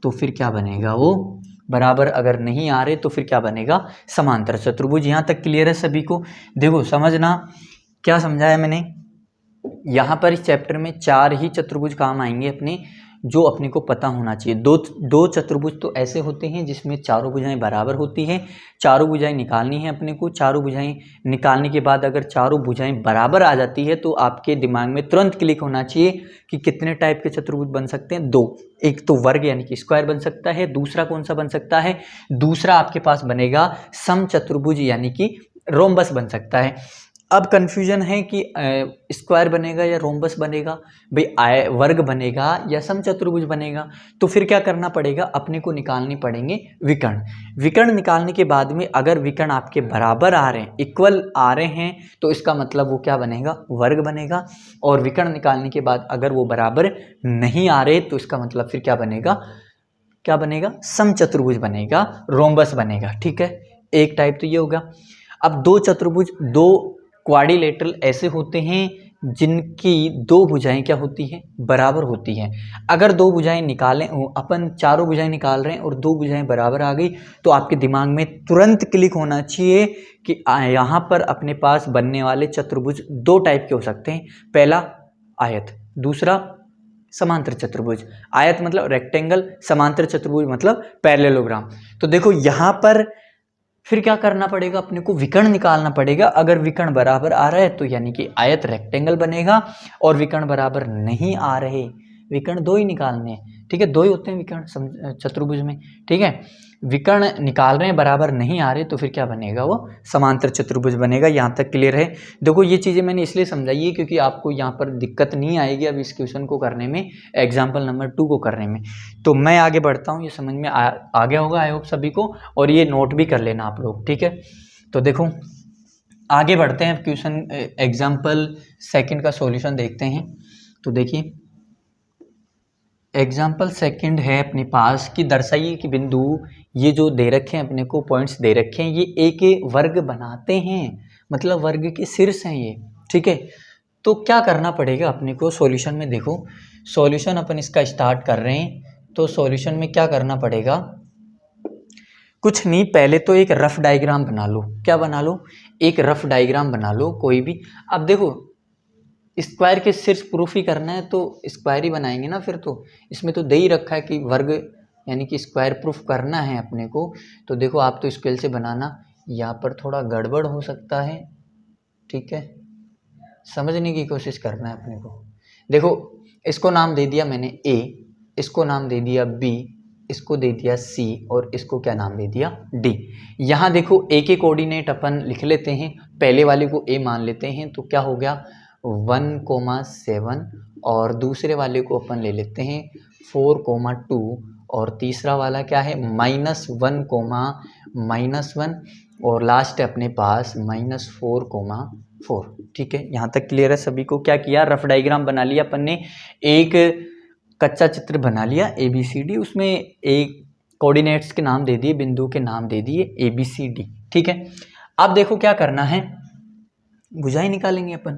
तो फिर क्या बनेगा? वो बराबर अगर नहीं आ रहे तो फिर क्या बनेगा? समांतर चतुर्भुज। यहाँ तक क्लियर है सभी को? देखो समझना क्या समझाया मैंने। यहाँ पर इस चैप्टर में 4 ही चतुर्भुज काम आएंगे अपने, जो अपने को पता होना चाहिए। दो चतुर्भुज तो ऐसे होते हैं जिसमें चारों भुजाएं बराबर होती हैं, चारों भुजाएं निकालनी है अपने को। चारों भुजाएं निकालने के बाद अगर चारों भुजाएं बराबर आ जाती है तो आपके दिमाग में तुरंत क्लिक होना चाहिए कि कितने टाइप के चतुर्भुज बन सकते हैं? 2। एक तो वर्ग यानी कि स्क्वायर बन सकता है, दूसरा कौन सा बन सकता है? दूसरा आपके पास बनेगा समचतुर्भुज यानी कि रोम्बस बन सकता है। अब कंफ्यूजन है कि स्क्वायर बनेगा या रोम्बस बनेगा, भाई वर्ग बनेगा या समचतुर्भुज बनेगा। तो फिर क्या करना पड़ेगा? अपने को निकालने पड़ेंगे विकर्ण। विकर्ण निकालने के बाद में अगर विकर्ण आपके बराबर आ रहे हैं, इक्वल आ रहे हैं, तो इसका मतलब वो क्या बनेगा? वर्ग बनेगा। और विकर्ण निकालने के बाद अगर वो बराबर नहीं आ रहे तो इसका मतलब फिर क्या बनेगा? क्या बनेगा? समचतुर्भुज बनेगा, रोम्बस बनेगा। ठीक है, एक टाइप तो ये होगा। अब दो चतुर्भुज, दो क्वाड्रिलेटरल ऐसे होते हैं जिनकी दो भुजाएं क्या होती हैं? बराबर होती हैं। अगर दो भुजाएं निकालें, अपन चारों भुजाएं निकाल रहे हैं और दो भुजाएं बराबर आ गई, तो आपके दिमाग में तुरंत क्लिक होना चाहिए कि यहाँ पर अपने पास बनने वाले चतुर्भुज दो टाइप के हो सकते हैं। पहला आयत, दूसरा समांतर चतुर्भुज। आयत मतलब रेक्टेंगल, समांतर चतुर्भुज मतलब पैरेललोग्राम। तो देखो यहाँ पर फिर क्या करना पड़ेगा? अपने को विकर्ण निकालना पड़ेगा। अगर विकर्ण बराबर आ रहा है तो यानी कि आयत रेक्टेंगल बनेगा, और विकर्ण बराबर नहीं आ रहे, विकर्ण दो ही निकालने हैं। ठीक है, दो ही होते हैं विकर्ण चतुर्भुज में। ठीक है, विकर्ण निकाल रहे हैं, बराबर नहीं आ रहे, तो फिर क्या बनेगा? वो समांतर चतुर्भुज बनेगा। यहाँ तक क्लियर है? देखो ये चीज़ें मैंने इसलिए समझाई है क्योंकि आपको यहाँ पर दिक्कत नहीं आएगी अब इस क्वेश्चन को करने में, एग्जाम्पल नंबर 2 को करने में। तो मैं आगे बढ़ता हूँ, ये समझ में आ गया होगा आई होप सभी को, और ये नोट भी कर लेना आप लोग। ठीक है, तो देखो आगे बढ़ते हैं, क्वेश्चन एग्जाम्पल सेकंड का सॉल्यूशन देखते हैं। तो देखिए एग्जाम्पल सेकंड है अपने पास कि दर्शाइए कि बिंदु, ये जो दे रखे हैं अपने को पॉइंट्स दे रखे हैं, ये एक वर्ग बनाते हैं, मतलब वर्ग के शीर्ष हैं ये। ठीक है, तो क्या करना पड़ेगा अपने को सॉल्यूशन में? देखो सॉल्यूशन अपन इसका स्टार्ट कर रहे हैं, तो सॉल्यूशन में क्या करना पड़ेगा? कुछ नहीं, पहले तो एक रफ डायग्राम बना लो। क्या बना लो? एक रफ डायग्राम बना लो कोई भी। अब देखो स्क्वायर के शीर्ष प्रूफ ही करना है तो स्क्वायर ही बनाएंगे ना, फिर तो इसमें तो दे ही रखा है कि वर्ग यानी कि स्क्वायर प्रूफ करना है अपने को। तो देखो आप तो स्केल से बनाना, यहाँ पर थोड़ा गड़बड़ हो सकता है। ठीक है, समझने की कोशिश करना है अपने को। देखो इसको नाम दे दिया मैंने A, इसको नाम दे दिया B, इसको दे दिया C, और इसको क्या नाम दे दिया? D। यहाँ देखो A के कोऑर्डिनेट अपन लिख लेते हैं, पहले वाले को A मान लेते हैं, तो क्या हो गया? 1,7, और दूसरे वाले को अपन ले लेते हैं 4,2, और तीसरा वाला क्या है? -1,-1, और लास्ट है अपने पास -4,4। ठीक है, यहाँ तक क्लियर है सभी को? क्या किया? रफ डायग्राम बना लिया अपन ने, एक कच्चा चित्र बना लिया ABCD, उसमें एक कोऑर्डिनेट्स के नाम दे दिए, बिंदु के नाम दे दिए ABCD। ठीक है, अब देखो क्या करना है, भुजाएं निकालेंगे अपन,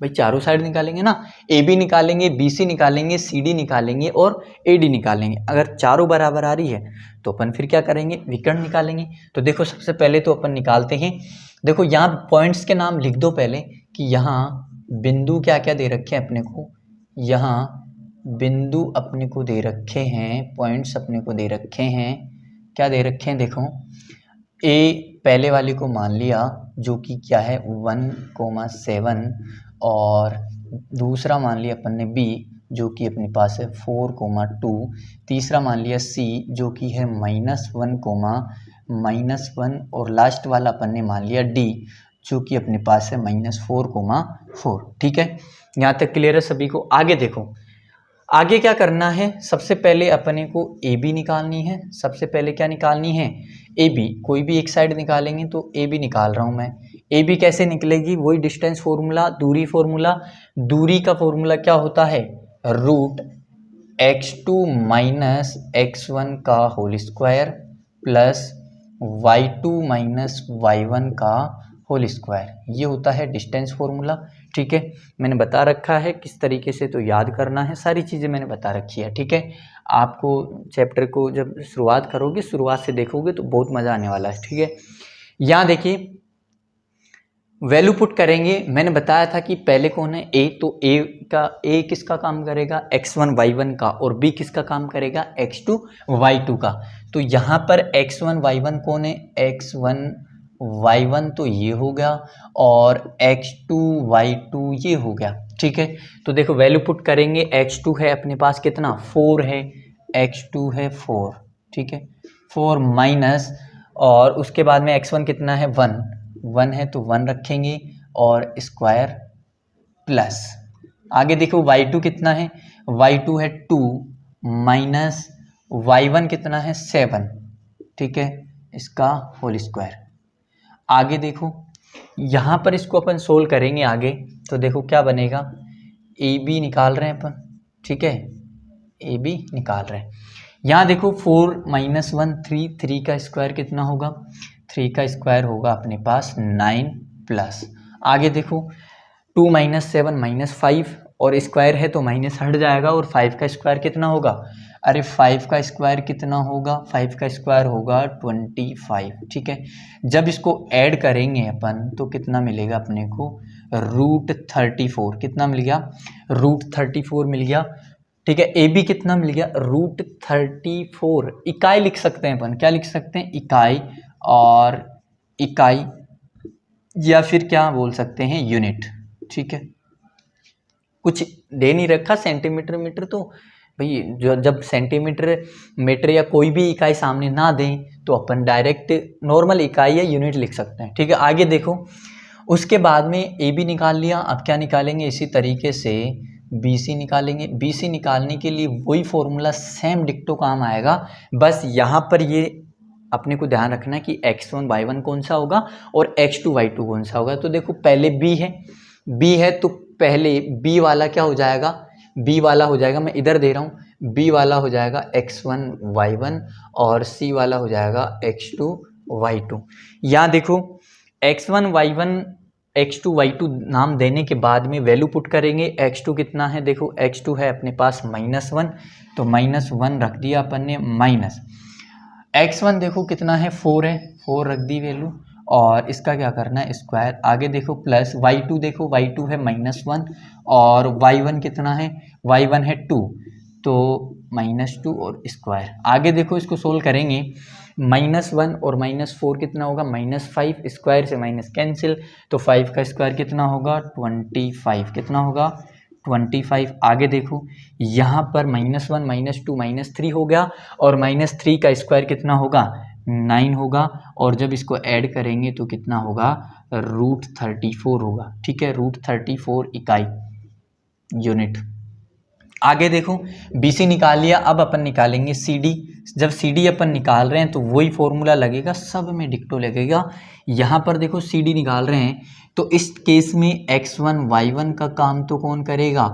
भाई चारों साइड निकालेंगे ना, AB निकालेंगे, BC निकालेंगे, CD निकालेंगे और AD निकालेंगे। अगर चारों बराबर आ रही है तो अपन फिर क्या करेंगे? विकर्ण निकालेंगे। तो देखो सबसे पहले तो अपन निकालते हैं, देखो यहाँ पॉइंट्स के नाम लिख दो पहले कि यहाँ बिंदु क्या क्या दे रखे हैं अपने को, यहाँ बिंदु अपने को दे रखे हैं, पॉइंट्स अपने को दे रखे हैं। क्या दे रखे हैं? देखो A पहले वाले को मान लिया जो कि क्या है 1,7, और दूसरा मान लिया अपन ने B जो कि अपने पास है 4,2, तीसरा मान लिया C जो कि है -1, -1 और लास्ट वाला अपन ने मान लिया d, जो कि अपने पास है -4,4। ठीक है, यहाँ तक क्लियर है सभी को। आगे देखो, आगे क्या करना है, सबसे पहले अपने को ए बी निकालनी है। सबसे पहले क्या निकालनी है, ए बी। कोई भी एक साइड निकालेंगे तो ए बी निकाल रहा हूँ मैं। ए बी कैसे निकलेगी, वही डिस्टेंस फॉर्मूला, दूरी फॉर्मूला। दूरी का फॉर्मूला क्या होता है, √x2 माइनस x1 का whole square plus y2 minus y1 का होल स्क्वायर, ये होता है डिस्टेंस फॉर्मूला। ठीक है, मैंने बता रखा है किस तरीके से तो याद करना है, सारी चीज़ें मैंने बता रखी है। ठीक है, आपको चैप्टर को जब शुरुआत करोगे, शुरुआत से देखोगे तो बहुत मज़ा आने वाला है। ठीक है, यहाँ देखिए वैल्यू पुट करेंगे। मैंने बताया था कि पहले कौन है, ए, तो ए किसका काम करेगा, x1 y1 का, और b किसका काम करेगा, x2 y2 का। तो यहाँ पर x1 y1 कौन है, x1 y1 तो ये हो गया, और x2 y2 ये हो गया। ठीक है, तो देखो वैल्यू पुट करेंगे। x2 है अपने पास कितना, 4 है, x2 है 4। ठीक है, 4 माइनस, और उसके बाद में x1 कितना है, 1 है तो 1 रखेंगे, और स्क्वायर प्लस। आगे देखो y2 कितना है, y2 है 2 माइनस y1 कितना है 7। ठीक है, इसका होल स्क्वायर। आगे देखो, यहाँ पर इसको अपन सोल्व करेंगे आगे, तो देखो क्या बनेगा, ए बी निकाल रहे हैं अपन। ठीक है, ए बी निकाल रहे हैं। यहाँ देखो 4 माइनस 1 3 का स्क्वायर कितना होगा, 3 का स्क्वायर होगा अपने पास 9 प्लस। आगे देखो 2 माइनस 7 -5, और स्क्वायर है तो माइनस हट जाएगा, और 5 का स्क्वायर कितना होगा, अरे 5 का स्क्वायर कितना होगा, 5 का स्क्वायर होगा 25। ठीक है, जब इसको ऐड करेंगे अपन तो कितना मिलेगा अपने को, √34। कितना मिल गया, √34 मिल गया। ठीक है, ए बी कितना मिल गया, √34। इकाई लिख सकते हैं अपन, क्या लिख सकते हैं, इकाई, और इकाई या फिर क्या बोल सकते हैं, यूनिट। ठीक है, कुछ दे नहीं रखा सेंटीमीटर मीटर, तो भाई जब सेंटीमीटर मीटर या कोई भी इकाई सामने ना दें तो अपन डायरेक्ट नॉर्मल इकाई या यूनिट लिख सकते हैं। ठीक है, आगे देखो, उसके बाद में ए बी निकाल लिया। अब क्या निकालेंगे, इसी तरीके से बी सी निकालेंगे। बी सी निकालने के लिए वही फॉर्मूला सेम डिक्टो काम आएगा, बस यहाँ पर ये अपने को ध्यान रखना है कि x1 y1 कौन सा होगा और x2 y2 कौन सा होगा। तो देखो पहले b है तो पहले b वाला क्या हो जाएगा, b वाला हो जाएगा, मैं इधर दे रहा हूँ, b वाला हो जाएगा x1 y1 और c वाला हो जाएगा x2 y2। यहाँ देखो x1 y1 x2 y2 नाम देने के बाद में वैल्यू पुट करेंगे। x2 कितना है, देखो x2 है अपने पास -1, तो -1 रख दिया अपन ने, माइनस x1 देखो कितना है, 4 है, 4 रख दी वैल्यू, और इसका क्या करना है, स्क्वायर। आगे देखो प्लस y2, देखो y2 है -1 और y1 कितना है, y1 है 2, तो -2 और स्क्वायर। आगे देखो इसको सोल्व करेंगे, -1 और -4 कितना होगा, -5, स्क्वायर से माइनस कैंसिल, तो 5 का स्क्वायर कितना होगा, 25। कितना होगा, 25। आगे देखो यहाँ पर -1 -2 -3 हो गया, और -3 का स्क्वायर कितना होगा, 9 होगा, और जब इसको ऐड करेंगे तो कितना होगा, √34 होगा। ठीक है, √34 इकाई, यूनिट। आगे देखो BC निकाल लिया, अब अपन निकालेंगे CD। जब CD अपन निकाल रहे हैं तो वही फॉर्मूला लगेगा, सब में डिक्टो लगेगा। यहाँ पर देखो CD निकाल रहे हैं तो इस केस में x1 y1 का काम तो कौन करेगा,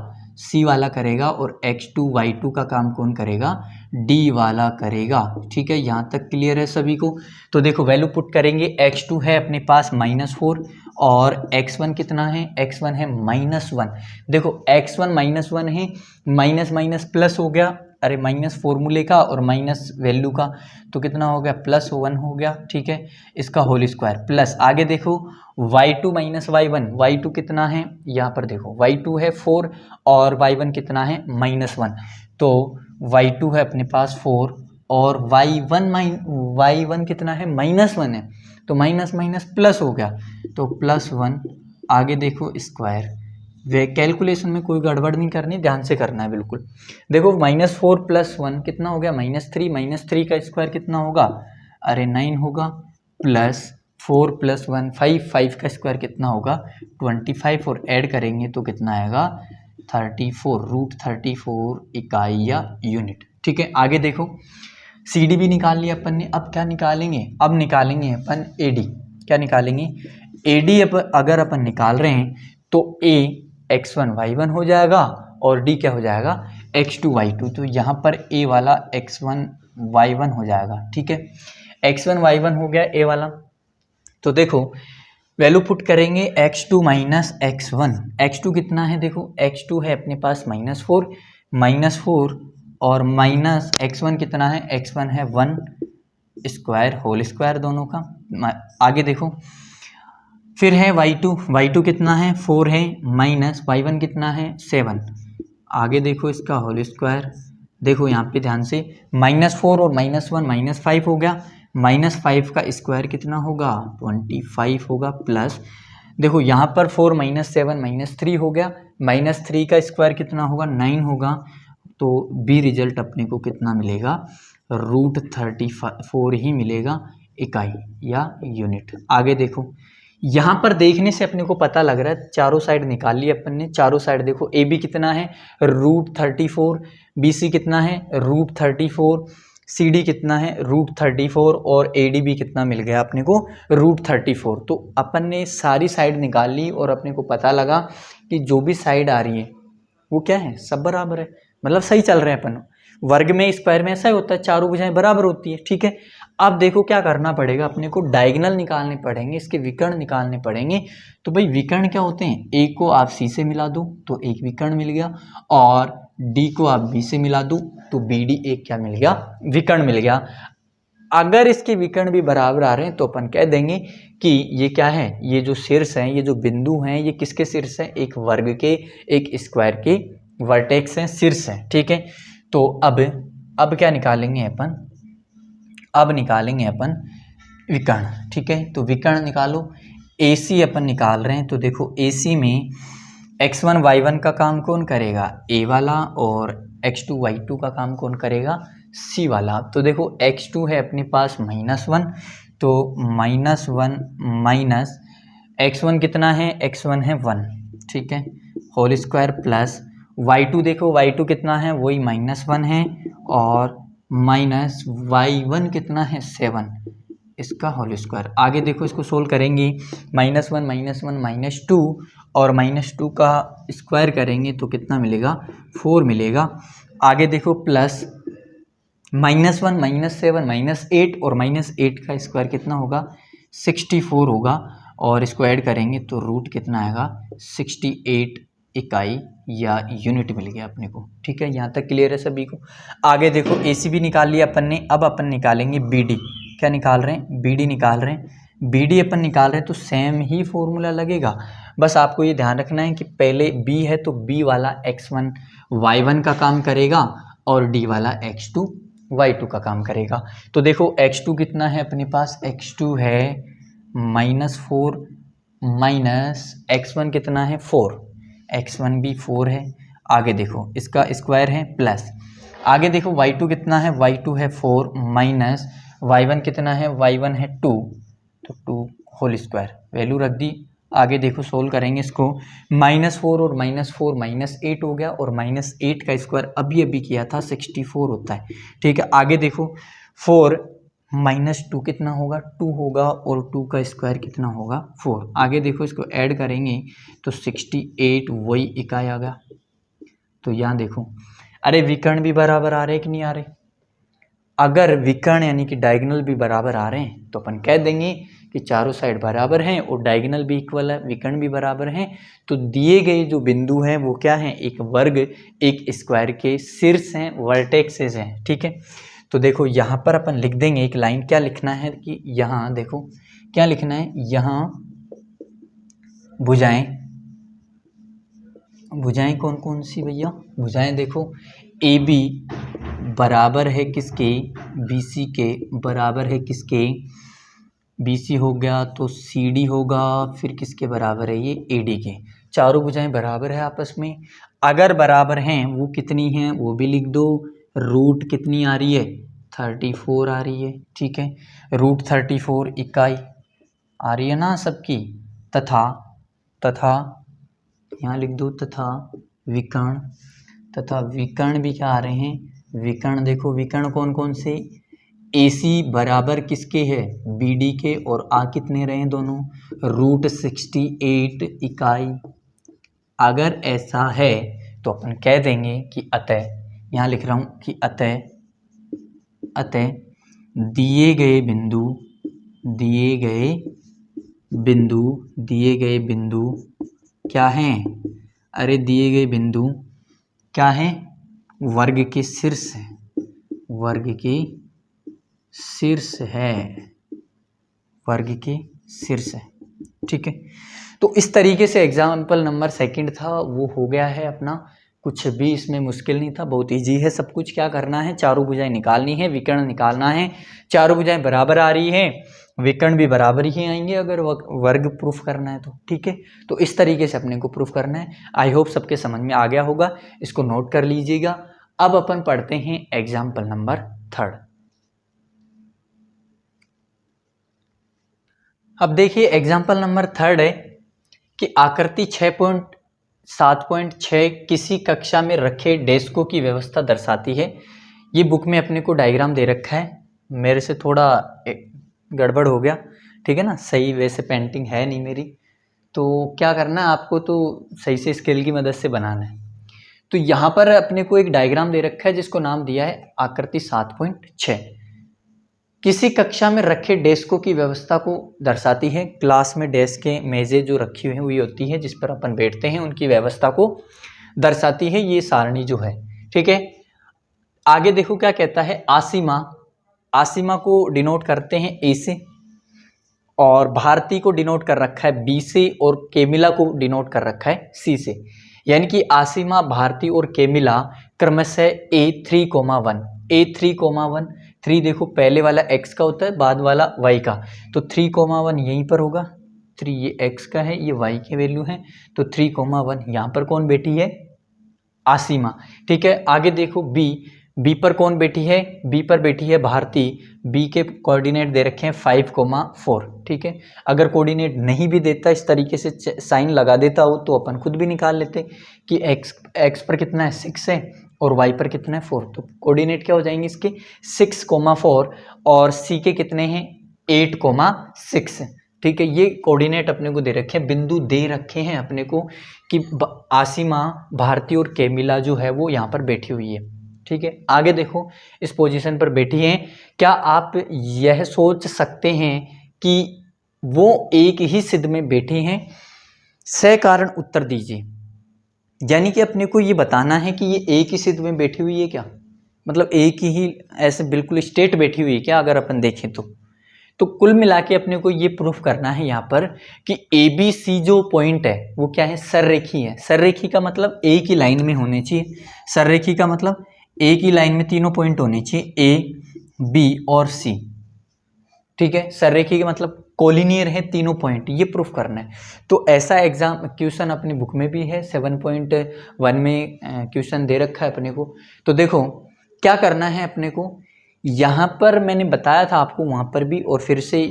C वाला करेगा, और x2 y2 का काम कौन करेगा, D वाला करेगा। ठीक है, यहाँ तक क्लियर है सभी को। तो देखो वैल्यू पुट करेंगे, x2 है अपने पास -4 और x1 कितना है, x1 है -1। देखो x1 -1 है, माइनस माइनस प्लस हो गया, अरे माइनस फॉर्मूले का और माइनस वैल्यू का, तो कितना हो गया, +1 हो गया। ठीक है, इसका होल स्क्वायर प्लस। आगे देखो y2 माइनस y1, y2 कितना है, यहाँ पर देखो y2 है 4 और y1 कितना है, -1, तो y2 है अपने पास 4 और y1 कितना है, -1 है, तो माइनस माइनस प्लस हो गया, तो +1। आगे देखो स्क्वायर, वे कैलकुलेशन में कोई गड़बड़ नहीं करनी, ध्यान से करना है बिल्कुल। देखो -4 + 1 कितना हो गया, -3, -3 का स्क्वायर कितना होगा, अरे 9 होगा, प्लस 4 + 1 5, 5 का स्क्वायर कितना होगा 25, और ऐड करेंगे तो कितना आएगा 34, √34 इकाई या यूनिट। ठीक है, आगे देखो सी डी भी निकाल लिया अपन ने। अब क्या निकालेंगे, अब निकालेंगे अपन ए डी। क्या निकालेंगे, ए डी अगर अपन निकाल रहे हैं तो ए x1 y1 हो जाएगा और डी क्या हो जाएगा x2 y2। तो यहाँ पर ए वाला x1 y1 हो जाएगा। ठीक है, x1 y1 हो गया ए वाला। तो देखो वैल्यू पुट करेंगे x2 - x1। x2 कितना है, देखो x2 है अपने पास -4 और माइनस x1 कितना है, x1 है 1 स्क्वायर होल स्क्वायर दोनों का। आगे देखो फिर है y2 कितना है 4 है, माइनस y1 कितना है 7। आगे देखो इसका होल स्क्वायर। देखो यहाँ पे ध्यान से -4 और -1 -5 हो गया। -5 का स्क्वायर कितना होगा 25 होगा, प्लस देखो यहाँ पर 4 - 7 -3 हो गया। -3 का स्क्वायर कितना होगा 9 होगा। तो बी रिजल्ट अपने को कितना मिलेगा √34 ही मिलेगा इकाई या यूनिट। आगे देखो यहाँ पर देखने से अपने को पता लग रहा है, चारों साइड निकाल ली अपन ने। चारों साइड देखो ए बी कितना है √34, बी सी कितना है √34, सी डी कितना है √34 और ए डी भी कितना मिल गया अपने को √34। तो अपन ने सारी साइड निकाल ली और अपने को पता लगा कि जो भी साइड आ रही है वो क्या है सब बराबर है, मतलब सही चल रहे हैं अपन। वर्ग में स्क्वायर में ऐसा ही होता है, चारों भुजाएं बराबर होती है। ठीक है, अब देखो क्या करना पड़ेगा अपने को, डायगोनल निकालने पड़ेंगे, इसके विकर्ण निकालने पड़ेंगे। तो भाई विकर्ण क्या होते हैं, ए को आप सी से मिला दो तो एक विकर्ण मिल गया, और डी को आप बी से मिला दो तो बी डी एक क्या मिल गया विकर्ण मिल गया। अगर इसके विकर्ण भी बराबर आ रहे हैं तो अपन कह देंगे कि ये क्या है, ये जो शीर्ष हैं, ये जो बिंदु हैं, ये किसके शीर्ष हैं, एक वर्ग के एक स्क्वायर के वर्टेक्स हैं, शीर्ष हैं। ठीक है, तो अब क्या निकालेंगे अपन, अब निकालेंगे अपन विकर्ण। ठीक है, तो विकर्ण निकालो। ए सी अपन निकाल रहे हैं तो देखो ए सी में x1 y1 का काम कौन करेगा ए वाला, और x2 y2 का काम कौन करेगा सी वाला। तो देखो x2 है अपने पास -1, तो -1 माइनस x1 कितना है, x1 है 1। ठीक है, होल स्क्वायर प्लस y2, देखो y2 कितना है वही -1 है, और माइनस y1 कितना है 7, इसका होल स्क्वायर। आगे देखो इसको सोल्व करेंगे, -1 - 2 और -2 का स्क्वायर करेंगे तो कितना मिलेगा 4 मिलेगा। आगे देखो प्लस -1 - 7 -8 और -8 का स्क्वायर कितना होगा 64 होगा, और इसको ऐड करेंगे तो रूट कितना आएगा 68 इकाई या यूनिट मिल गया अपने को। ठीक है, यहाँ तक क्लियर है सभी को। आगे देखो ए सी भी निकाल लिया अपन ने, अब अपन निकालेंगे बी डी। क्या निकाल रहे हैं, बी डी निकाल रहे हैं। बी डी अपन निकाल रहे हैं तो सेम ही फॉर्मूला लगेगा, बस आपको ये ध्यान रखना है कि पहले बी है तो बी वाला x1 y1 का काम करेगा और डी वाला x2 y2 का काम करेगा। तो देखो x2 कितना है अपने पास, x2 है -4 माइनस x1 कितना है 4, x1 भी 4 है। आगे देखो इसका स्क्वायर है प्लस, आगे देखो y2 कितना है, y2 है 4 माइनस y1 कितना है, y1 है 2, तो 2 होल स्क्वायर वैल्यू रख दी। आगे देखो सोल्व करेंगे इसको, -4 और -4 -8 हो गया, और -8 का स्क्वायर अभी किया था 64 होता है। ठीक है, आगे देखो 4 -2 कितना होगा 2 होगा, और 2 का स्क्वायर कितना होगा 4। आगे देखो इसको ऐड करेंगे तो 68 वही इकाई आ गया। तो यहाँ देखो, अरे विकर्ण भी बराबर आ रहे कि नहीं आ रहे, अगर विकर्ण यानी कि डायगोनल भी बराबर आ रहे हैं तो अपन कह देंगे कि चारों साइड बराबर हैं और डायगोनल भी इक्वल है, विकर्ण भी बराबर हैं। तो दिए गए जो बिंदु हैं वो क्या हैं, एक वर्ग एक स्क्वायर के शीर्ष हैं, वर्टेक्सेस हैं। ठीक है, तो देखो यहाँ पर अपन लिख देंगे एक लाइन। क्या लिखना है कि यहाँ देखो क्या लिखना है, यहाँ भुजाएं कौन कौन सी भैया, भुजाएं देखो ए बी बराबर है किसके, बी सी के बराबर है किसके, बी सी हो गया तो सी डी होगा, फिर किसके बराबर है ये ए डी के। चारों भुजाएं बराबर है आपस में, अगर बराबर हैं वो कितनी हैं वो भी लिख दो, रूट कितनी आ रही है 34 आ रही है, ठीक है। √34 इकाई आ रही है ना सबकी। तथा यहाँ लिख दो तथा विकर्ण भी क्या आ रहे हैं, विकर्ण। देखो विकर्ण कौन कौन से, AC बराबर किसके है, BD के, और आ कितने रहे दोनों, √68 इकाई। अगर ऐसा है तो अपन कह देंगे कि अतः, यहाँ लिख रहा हूँ कि अतः दिए गए बिंदु क्या हैं, अरे दिए गए बिंदु क्या हैं, वर्ग के शीर्ष है, ठीक है। तो इस तरीके से एग्जाम्पल नंबर 2 था वो हो गया है अपना। कुछ भी इसमें मुश्किल नहीं था, बहुत इजी है सब कुछ। क्या करना है, चारों भुजाएं निकालनी है, विकर्ण निकालना है। चारों भुजाएं बराबर आ रही है, विकर्ण भी बराबर ही आएंगे अगर वर्ग प्रूफ करना है तो, ठीक है। तो इस तरीके से अपने को प्रूफ करना है। आई होप सबके समझ में आ गया होगा, इसको नोट कर लीजिएगा। अब अपन पढ़ते हैं एग्जाम्पल नंबर 3। अब देखिए एग्जाम्पल नंबर 3 है कि आकृति 6.7.6 किसी कक्षा में रखे डेस्कों की व्यवस्था दर्शाती है। ये बुक में अपने को डायग्राम दे रखा है, मेरे से थोड़ा गड़बड़ हो गया, ठीक है ना। सही वैसे पेंटिंग है नहीं मेरी, तो क्या करना है आपको, तो सही से स्केल की मदद से बनाना है। तो यहाँ पर अपने को एक डायग्राम दे रखा है जिसको नाम दिया है आकृति 7.6। किसी कक्षा में रखे डेस्कों की व्यवस्था को दर्शाती है। क्लास में डेस्कें मेजें जो रखी हुई होती है जिस पर अपन बैठते हैं, उनकी व्यवस्था को दर्शाती है ये सारणी जो है, ठीक है। आगे देखो क्या कहता है, आसिमा को डिनोट करते हैं A से, और भारती को डिनोट कर रखा है B से, और केमिला को डिनोट कर रखा है C से। यानी कि आसिमा, भारती और केमिला क्रमशः A3,1 3 देखो पहले वाला x का होता है, बाद वाला y का, तो 3,1 यहीं पर होगा। 3 ये x का है, ये y की वैल्यू है, तो 3,1 यहाँ पर कौन बैठी है, आसिमा, ठीक है। आगे देखो B पर कौन बैठी है, B पर बैठी है भारती। B के कोऑर्डिनेट दे रखे हैं 5,4, ठीक है। अगर कोऑर्डिनेट नहीं भी देता, इस तरीके से साइन लगा देता हो तो अपन खुद भी निकाल लेते कि x पर कितना है 6 है और y पर कितना है 4, तो कोऑर्डिनेट क्या हो जाएंगे इसके 6,4, और C के कितने हैं 8,6, ठीक है। ये कोऑर्डिनेट अपने को दे रखे हैं, बिंदु दे रखे हैं अपने को कि आसिमा, भारती और केमिला जो है वो यहाँ पर बैठी हुई है, ठीक है। आगे देखो इस पोजीशन पर बैठी हैं। क्या आप यह सोच सकते हैं कि वो एक ही सिद्ध में बैठी हैं? सकारण उत्तर दीजिए। यानी कि अपने को ये बताना है कि ये एक ही सिद्ध में बैठी हुई है क्या, मतलब एक ही ऐसे बिल्कुल स्ट्रेट बैठी हुई है क्या, अगर अपन देखें तो कुल मिला के अपने को ये प्रूफ करना है यहाँ पर कि ABC जो पॉइंट है वो क्या है, सररेखी है। सररेखी का मतलब एक ही लाइन में होने चाहिए। सररेखी का मतलब एक ही लाइन में तीनों पॉइंट होने चाहिए, A, B और C, ठीक है। सररेखी का मतलब कोलिनियर है तीनों पॉइंट, ये प्रूफ करना है। तो ऐसा एग्जाम क्वेश्चन अपनी बुक में भी है, 7.1 में क्वेश्चन दे रखा है अपने को। तो देखो क्या करना है अपने को, यहाँ पर मैंने बताया था आपको, वहाँ पर भी, और फिर से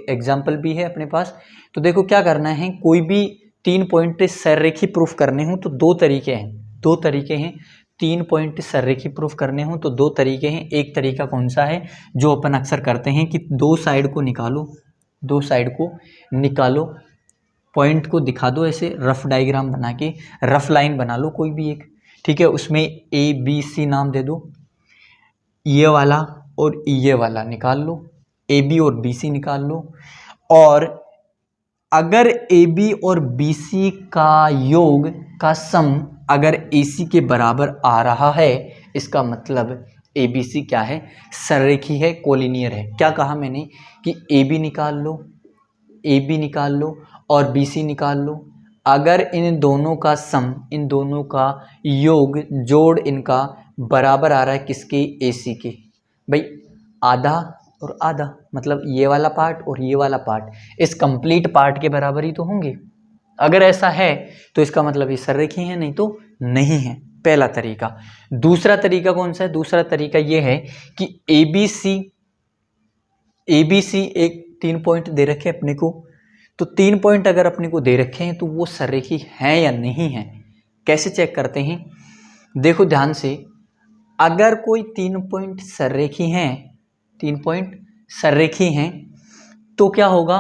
एग्जाम्पल भी है अपने पास। तो देखो क्या करना है, कोई भी 3 पॉइंट सररेखी प्रूफ करने हो तो 2 तरीके हैं। 3 पॉइंट सररेखी प्रूफ करने हो तो 2 तरीके हैं। एक तरीका कौन सा है, जो अपन अक्सर करते हैं कि 2 साइड को निकालो, पॉइंट को दिखा दो ऐसे रफ डायग्राम बना के, रफ लाइन बना लो कोई भी एक, ठीक है। उसमें ABC नाम दे दो, ये वाला और ये वाला निकाल लो, AB और BC निकाल लो। और अगर AB और BC का योग का सम अगर AC के बराबर आ रहा है, इसका मतलब ABC क्या है, सररेखी है, कोलिनियर है। क्या कहा मैंने कि AB निकाल लो और BC निकाल लो। अगर इन दोनों का सम, इन दोनों का योग, जोड़ इनका बराबर आ रहा है किसके, AC के, भाई आधा और आधा, मतलब ये वाला पार्ट और ये वाला पार्ट इस कंप्लीट पार्ट के बराबर ही तो होंगे। अगर ऐसा है तो इसका मतलब ये सररेखी है, नहीं तो नहीं है, पहला तरीका। दूसरा तरीका कौन सा है? दूसरा तरीका ये है कि ए बी सी एक 3 पॉइंट दे रखे अपने को, तो 3 पॉइंट अगर अपने को दे रखे हैं तो वो सररेखी हैं या नहीं है। कैसे चेक करते हैं? देखो ध्यान से, अगर कोई 3 पॉइंट सररेखी हैं, 3 पॉइंट सररेखी हैं तो क्या होगा,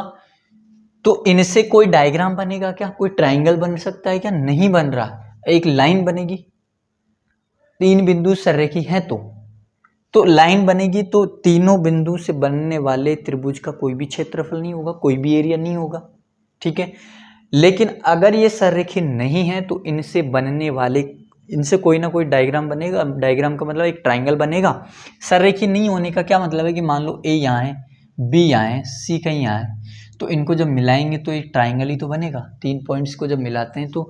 तो इनसे कोई डायग्राम बनेगा क्या? कोई ट्राइंगल बन सकता है क्या? नहीं बन रहा। एक लाइन बनेगी, 3 बिंदु सररेखी हैं तो लाइन बनेगी, तो तीनों बिंदु से बनने वाले त्रिभुज का कोई भी क्षेत्रफल नहीं होगा, कोई भी एरिया नहीं होगा, ठीक है। लेकिन अगर ये सररेखी नहीं है तो इनसे बनने वाले, इनसे कोई ना कोई डायग्राम बनेगा। डायग्राम का मतलब एक ट्राइंगल बनेगा। सररेखी नहीं होने का क्या मतलब है कि मान लो ए यहाँ है, बी यहाँ है, सी कहीं यहाँ है, तो इनको जब मिलाएंगे तो एक ट्राइंगल ही तो बनेगा। 3 पॉइंट्स को जब मिलाते हैं तो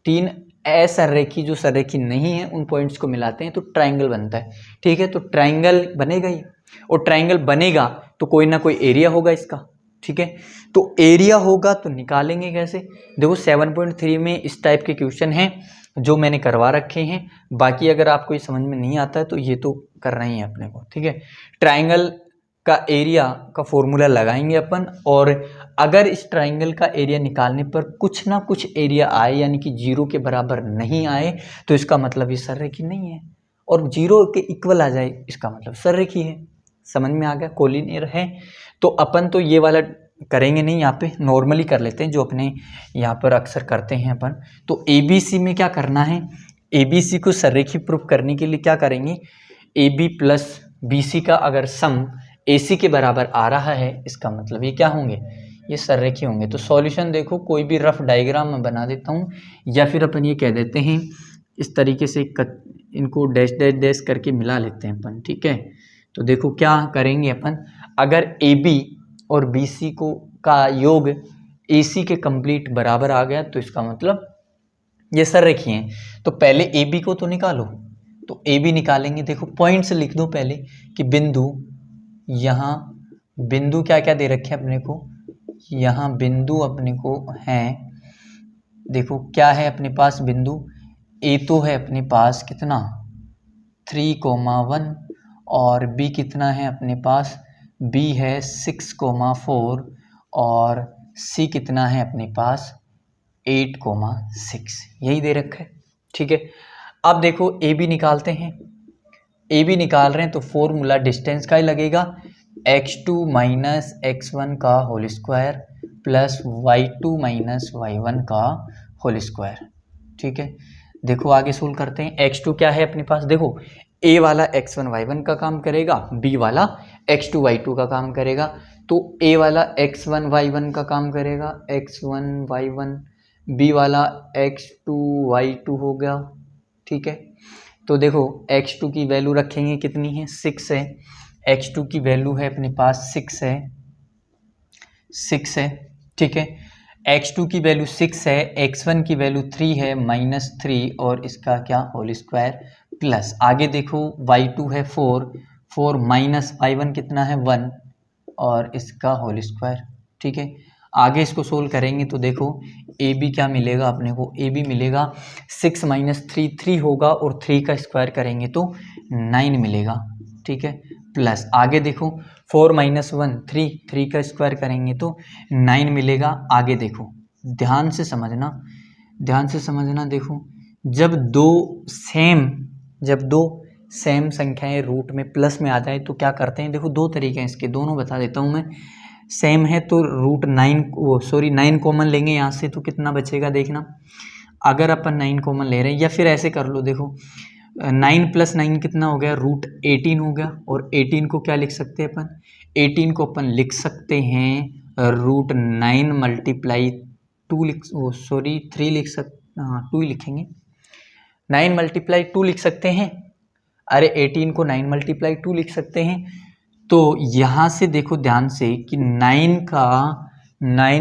3 असररेखी जो सररेखी नहीं है उन पॉइंट्स को मिलाते हैं तो ट्राइंगल बनता है, ठीक है। तो ट्राइंगल बनेगा ही, और ट्राइंगल बनेगा तो कोई ना कोई एरिया होगा इसका, ठीक है। तो एरिया होगा तो निकालेंगे कैसे? देखो 7.3 में इस टाइप के क्वेश्चन हैं जो मैंने करवा रखे हैं। बाकी अगर आपको ये समझ में नहीं आता है तो ये तो करना ही है अपने को, ठीक है। ट्राइंगल का एरिया का फॉर्मूला लगाएंगे अपन, और अगर इस ट्राइंगल का एरिया निकालने पर कुछ ना कुछ एरिया आए, यानी कि 0 के बराबर नहीं आए, तो इसका मतलब ये सररेखी नहीं है। और 0 के इक्वल आ जाए इसका मतलब सररेखी है। समझ में आ गया? कोलिनियर है। तो अपन तो ये वाला करेंगे नहीं, यहाँ पे नॉर्मली कर लेते हैं जो अपने यहाँ पर अक्सर करते हैं अपन। तो ABC में क्या करना है? ABC को सररेखी प्रूफ करने के लिए क्या करेंगे? AB प्लस BC का अगर सम AC के बराबर आ रहा है, इसका मतलब ये क्या होंगे? ये सररेखी होंगे। तो सॉल्यूशन देखो, कोई भी रफ डायग्राम मैं बना देता हूँ, या फिर अपन ये कह देते हैं इस तरीके से इनको डैश डैश डैश करके मिला लेते हैं अपन, ठीक है। तो देखो क्या करेंगे अपन, अगर AB और BC को का योग AC के कंप्लीट बराबर आ गया तो इसका मतलब ये सररेखी हैं। तो पहले AB को तो निकालो, तो AB निकालेंगे। देखो पॉइंट्स लिख दो पहले कि बिंदु, यहाँ बिंदु क्या क्या दे रखे हैं अपने को, यहाँ बिंदु अपने को हैं। देखो क्या है अपने पास बिंदु, A तो है अपने पास कितना 3,1, और B कितना है अपने पास, B है 6,4, और C कितना है अपने पास 8,6, यही दे रखा है, ठीक है। अब देखो AB निकालते हैं। AB निकाल रहे हैं तो फॉर्मूला डिस्टेंस का ही लगेगा, x2 माइनस x1 का whole square plus y2 minus y1 का होल स्क्वायर, ठीक है। देखो आगे सोल्व करते हैं। x2 क्या है अपने पास, देखो A वाला x1 y1 का काम करेगा, B वाला x2 y2 का काम करेगा। तो A वाला x1 y1 का काम करेगा, x1 y1, B वाला x2 y2 हो गया, ठीक है। तो देखो x2 की वैल्यू रखेंगे कितनी है, 6 है। x2 की वैल्यू है अपने पास 6 है, 6 है, ठीक है। x2 की वैल्यू 6 है, x1 की वैल्यू 3 है, -3, और इसका क्या होल स्क्वायर प्लस आगे देखो y2 है 4, 4 माइनस y1 कितना है 1, और इसका होल स्क्वायर, ठीक है। आगे इसको सोल्व करेंगे तो देखो AB क्या मिलेगा अपने को, AB मिलेगा 6 माइनस 3, 3 होगा, और 3 का स्क्वायर करेंगे तो 9 मिलेगा, ठीक है। प्लस आगे देखो 4 माइनस 1 3, 3 का स्क्वायर करेंगे तो 9 मिलेगा। आगे देखो ध्यान से समझना, ध्यान से समझना। देखो जब दो सेम संख्याएं रूट में प्लस में आ जाए तो क्या करते हैं, देखो 2 तरीके हैं इसके, दोनों बता देता हूँ मैं। सेम है तो नाइन कॉमन लेंगे यहाँ से, तो कितना बचेगा देखना। अगर अपन 9 कॉमन ले रहे हैं, या फिर ऐसे कर लो, देखो 9 प्लस 9 कितना हो गया, √18 हो गया। और 18 को क्या लिख सकते हैं अपन, 18 को अपन लिख सकते हैं √9 मल्टीप्लाई 3 लिख सकते, हाँ 2 लिखेंगे, 9 मल्टीप्लाई 2 लिख सकते हैं। अरे 18 को 9 मल्टीप्लाई 2 लिख सकते हैं। तो यहाँ से देखो ध्यान से कि 9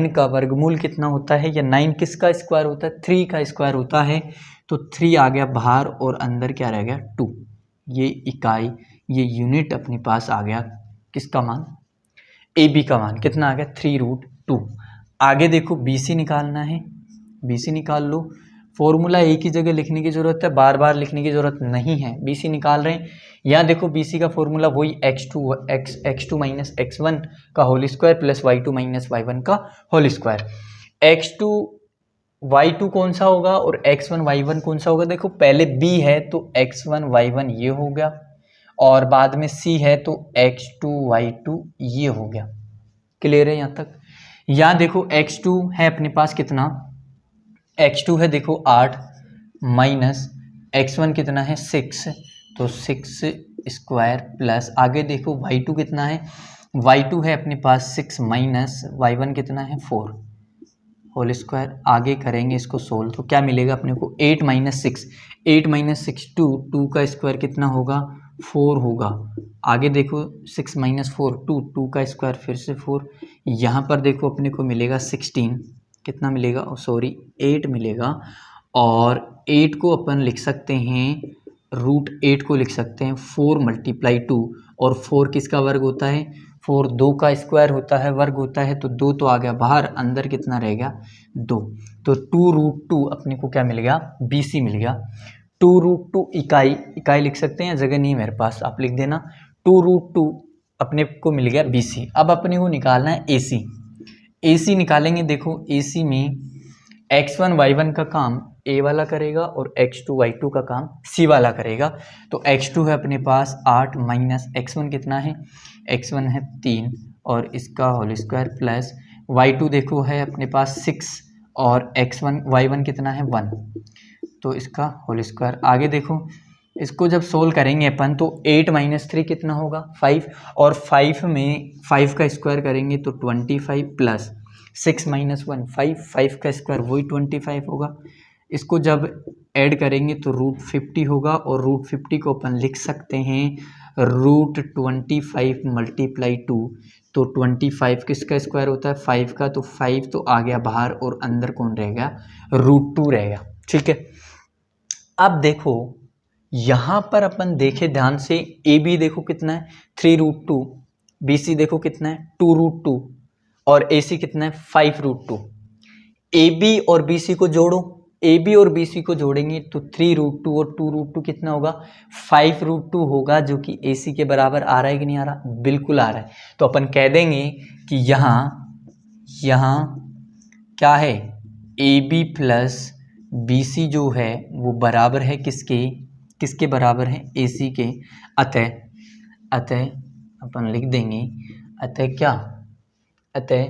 का वर्गमूल कितना होता है, या 9 किसका स्क्वायर होता है, 3 का स्क्वायर होता है। तो 3 आ गया बाहर, और अंदर क्या रह गया 2। ये इकाई, ये यूनिट अपने पास आ गया, किसका मान, AB का मान कितना आ गया 3√2। आगे देखो BC निकालना है, BC निकाल लो। फॉर्मूला एक ही जगह लिखने की ज़रूरत है, बार बार लिखने की ज़रूरत नहीं है। BC निकाल रहे हैं, यहाँ देखो BC का फॉर्मूला वही x2 माइनस x1 का whole square plus y2 minus y1 का होल स्क्वायर। x2 y2 कौन सा होगा और x1 y1 कौन सा होगा? देखो पहले b है तो x1 y1 ये हो गया, और बाद में c है तो x2 y2 ये हो गया। क्लियर है यहाँ तक? यहाँ देखो x2 है अपने पास कितना, x2 है देखो 8 माइनस x1 कितना है 6, तो 6 स्क्वायर प्लस आगे देखो y2 कितना है, y2 है अपने पास 6 माइनस y1 कितना है 4 होल स्क्वायर। आगे करेंगे इसको सोल्व तो क्या मिलेगा अपने को 8 माइनस 6, 8 माइनस 6 2 का स्क्वायर कितना होगा 4 होगा। आगे देखो 6 माइनस 4 2 का स्क्वायर फिर से 4, यहाँ पर देखो अपने को मिलेगा 16, कितना मिलेगा, सॉरी 8 मिलेगा। और 8 को अपन लिख सकते हैं, रूट 8 को लिख सकते हैं 4 मल्टीप्लाई 2, और 4 किसका वर्ग होता है, 4 2 का स्क्वायर होता है, वर्ग होता है, तो 2 तो आ गया बाहर, अंदर कितना रह गया 2, तो 2√2 अपने को क्या मिल गया, BC मिल गया। 2√2 इकाई लिख सकते हैं, जगह नहीं मेरे पास, आप लिख देना 2√2 अपने को मिल गया BC। अब अपने को निकालना है AC निकालेंगे। देखो AC में x1 y1 का काम A वाला करेगा और x2 y2 का काम C वाला करेगा। तो x2 है अपने पास 8 माइनस x1 कितना है, x1 है 3 और इसका होल स्क्वायर प्लस y2 देखो है अपने पास 6 और y1 कितना है 1, तो इसका होल स्क्वायर। आगे देखो इसको जब सोल्व करेंगे अपन तो 8 माइनस 3 कितना होगा 5, और 5 में 5 का स्क्वायर करेंगे तो 25 प्लस 6 माइनस 1 5 का स्क्वायर वही 25 होगा। इसको जब ऐड करेंगे तो √50 होगा, और √50 को अपन लिख सकते हैं √25 मल्टीप्लाई 2, तो 25 किसका स्क्वायर होता है 5 का, तो 5 तो आ गया बाहर और अंदर कौन रहेगा √2 रहेगा। ठीक है, अब देखो यहाँ पर अपन देखे ध्यान से, AB देखो कितना है 3√2, BC देखो कितना है 2√2 और AC कितना है 5√2। AB और BC को जोड़ो, AB और BC को जोड़ेंगे तो 3√2 और 2√2 कितना होगा 5√2 होगा, जो कि AC के बराबर आ रहा है कि नहीं आ रहा, बिल्कुल आ रहा है। तो अपन कह देंगे कि यहाँ क्या है AB प्लस BC जो है वो बराबर है किसके बराबर है AC के। अतः अपन लिख देंगे अतः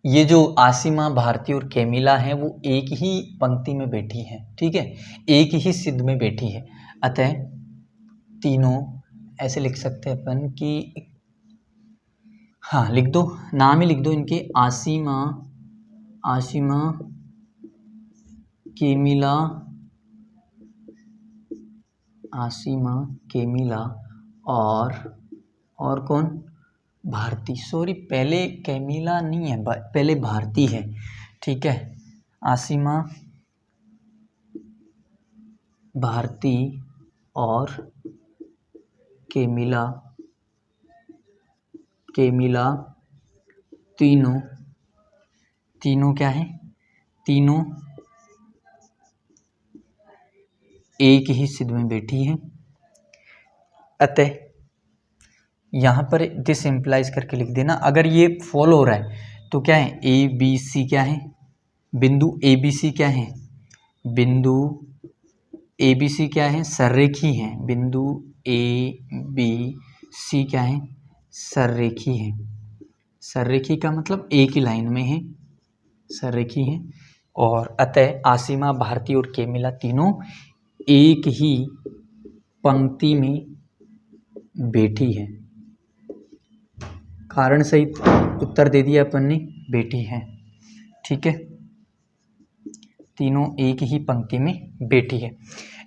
ये जो आसिमा, भारती और कैमिला हैं वो एक ही पंक्ति में बैठी हैं, ठीक है, एक ही सिद्ध में बैठी है। अतः तीनों ऐसे लिख सकते हैं अपन कि, हाँ लिख दो, नाम ही लिख दो इनके, आसिमा कैमिला और कौन, भारती। सॉरी पहले कैमिला नहीं है, पहले भारती है, ठीक है। आसिमा, भारती और कैमिला तीनों क्या है, तीनों एक ही सिद्ध में बैठी हैं। अतः यहाँ पर दिस इम्प्लाइज करके लिख देना। अगर ये फॉलो हो रहा है तो क्या है ABC क्या है, बिंदु ABC क्या है, बिंदु ABC क्या है, सररेखी है। बिंदु ABC क्या है, सररेखी है। सररेखी का मतलब एक ही लाइन में है, सररेखी है। और अतः आसिमा, भारती और कैमिला तीनों एक ही पंक्ति में बैठी है। कारण सहित उत्तर दे दिया अपन ने, बैठी है, ठीक है, तीनों एक ही पंक्ति में बैठी है।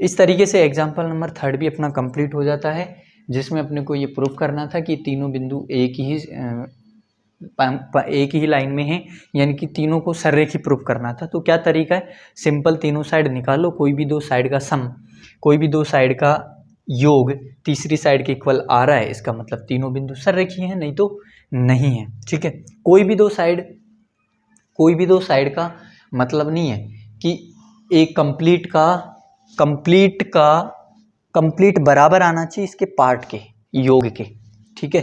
इस तरीके से एग्जाम्पल नंबर 3 भी अपना कंप्लीट हो जाता है, जिसमें अपने को ये प्रूफ करना था कि तीनों बिंदु एक ही लाइन में है, यानी कि तीनों को सररेखी प्रूफ करना था। तो क्या तरीका है, सिंपल तीनों साइड निकालो, कोई भी दो साइड का सम, कोई भी दो साइड का योग तीसरी साइड के इक्वल आ रहा है, इसका मतलब तीनों बिंदु सररेखी हैं, नहीं तो नहीं है, ठीक है। कोई भी दो साइड का मतलब नहीं है कि एक कंप्लीट बराबर आना चाहिए इसके पार्ट के, योग के, ठीक है।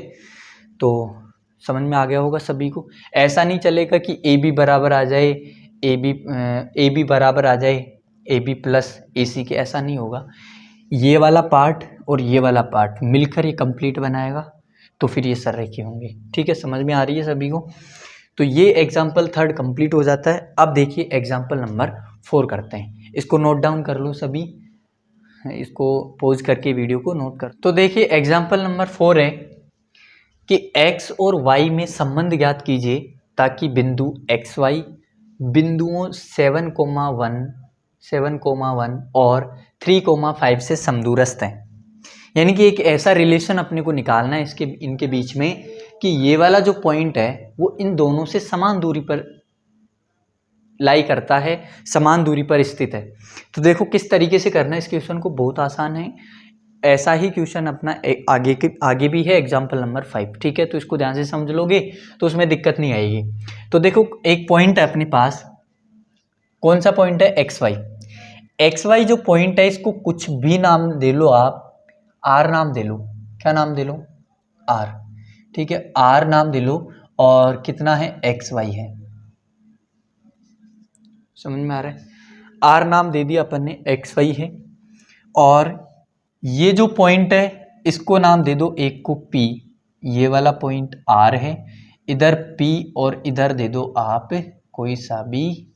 तो समझ में आ गया होगा सभी को। ऐसा नहीं चलेगा कि ए बी बराबर आ जाए, ए बी बराबर आ जाए ए बी प्लस ए सी के, ऐसा नहीं होगा। ये वाला पार्ट और ये वाला पार्ट मिलकर ये कंप्लीट बनाएगा, तो फिर ये सररेखी होंगे, ठीक है। समझ में आ रही है सभी को। तो ये एग्जाम्पल 3 कंप्लीट हो जाता है। अब देखिए एग्जाम्पल नंबर 4 करते हैं। इसको नोट डाउन कर लो सभी, इसको पॉज करके वीडियो को नोट कर। तो देखिए एग्जाम्पल नंबर 4 है कि x और y में संबंध ज्ञात कीजिए ताकि बिंदु एक्स वाई बिंदुओं 7,1 और 3,5 से समदूरस्थ हैं। यानी कि एक ऐसा रिलेशन अपने को निकालना है इनके बीच में कि ये वाला जो पॉइंट है वो इन दोनों से समान दूरी पर लाई करता है, समान दूरी पर स्थित है। तो देखो किस तरीके से करना है इस क्वेश्चन को, बहुत आसान है। ऐसा ही क्वेश्चन अपना आगे भी है एग्जाम्पल नंबर 5, ठीक है। तो इसको ध्यान से समझ लोगे तो उसमें दिक्कत नहीं आएगी। तो देखो एक पॉइंट है अपने पास, कौन सा पॉइंट है, एक्स वाई जो पॉइंट है इसको कुछ भी नाम दे लो आप, आर नाम दे लो। क्या नाम दे लो, आर, ठीक है, आर नाम दे लो। और कितना है, एक्स वाई है, समझ में आ रहा है। आर नाम दे दिया अपन ने, एक्स वाई है। और ये जो पॉइंट है इसको नाम दे दो, एक को पी, ये वाला पॉइंट आर है, इधर पी और इधर दे दो आप कोई सा भी,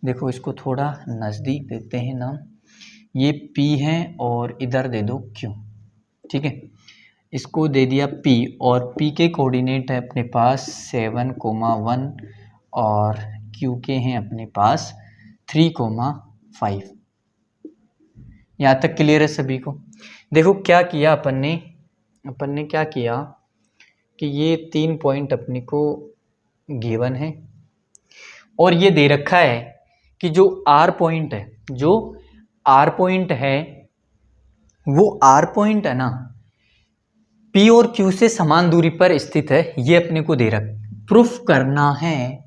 देखो इसको थोड़ा नज़दीक देते हैं नाम, ये पी है और इधर दे दो क्यू, ठीक है। इसको दे दिया पी और पी के कोऑर्डिनेट है अपने पास 7,1 और क्यू के हैं अपने पास 3,5। यहाँ तक क्लियर है सभी को। देखो क्या किया अपन ने क्या किया कि ये 3 पॉइंट अपने को गिवन है और ये दे रखा है कि जो आर पॉइंट है वो आर पॉइंट है ना पी और क्यू से समान दूरी पर स्थित है, ये अपने को दे रखा, प्रूफ करना है,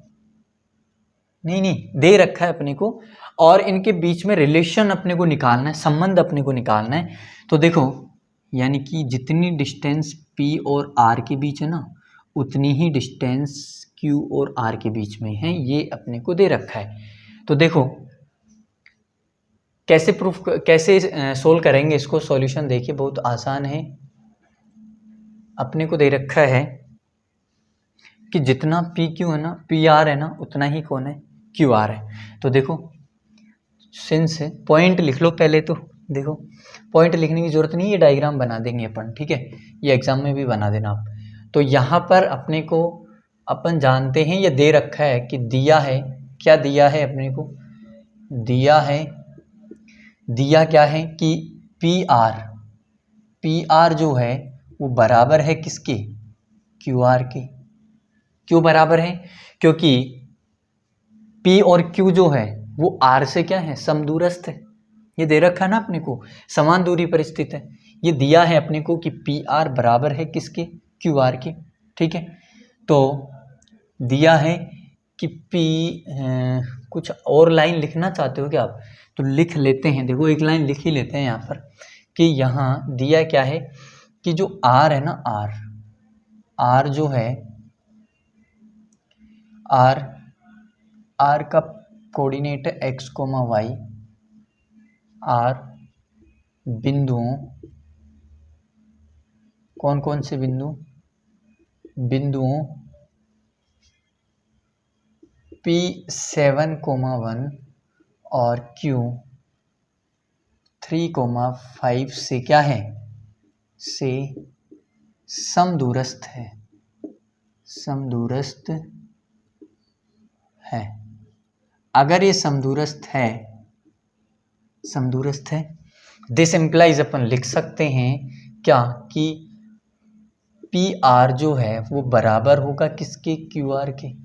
नहीं दे रखा है अपने को। और इनके बीच में रिलेशन अपने को निकालना है, संबंध अपने को निकालना है। तो देखो यानी कि जितनी डिस्टेंस पी और आर के बीच है ना, उतनी ही डिस्टेंस क्यू और आर के बीच में है, ये अपने को दे रखा है। तो देखो कैसे सोल्व करेंगे इसको, सॉल्यूशन देखिए बहुत आसान है। अपने को दे रखा है कि जितना पी क्यू है ना, पी आर है ना, उतना ही कौन है, क्यू आर है। तो देखो सिंस पॉइंट लिख लो पहले, तो देखो पॉइंट लिखने की जरूरत नहीं, ये डायग्राम बना देंगे अपन, ठीक है, ये एग्जाम में भी बना देना आप। तो यहाँ पर अपने को अपन जानते हैं ये दे रखा है कि दिया है, क्या दिया है अपने को, दिया क्या है कि पी आर जो है वो बराबर है किसके, क्यू आर के। क्यों बराबर है, क्योंकि P और Q जो है वो R से क्या है, समदूरस्थ है। ये दे रखा है ना अपने को, समान दूरी पर स्थित है। ये दिया है अपने को कि PR बराबर है किसके, QR के, ठीक है। तो दिया है कि कुछ और लाइन लिखना चाहते हो क्या आप, तो लिख लेते हैं। देखो एक लाइन लिख ही लेते हैं यहाँ पर कि यहाँ दिया क्या है कि जो R है ना, R जो है, R का कोऑर्डिनेट है x, y। R बिंदुओं, कौन कौन से बिंदुओं P 7,1 और Q 3,5 से क्या है, से समदूरस्थ है। अगर ये समदूरस्थ है दिस इम्प्लाइज अपन लिख सकते हैं क्या कि पी आर जो है वो बराबर होगा किसके, क्यू आर के।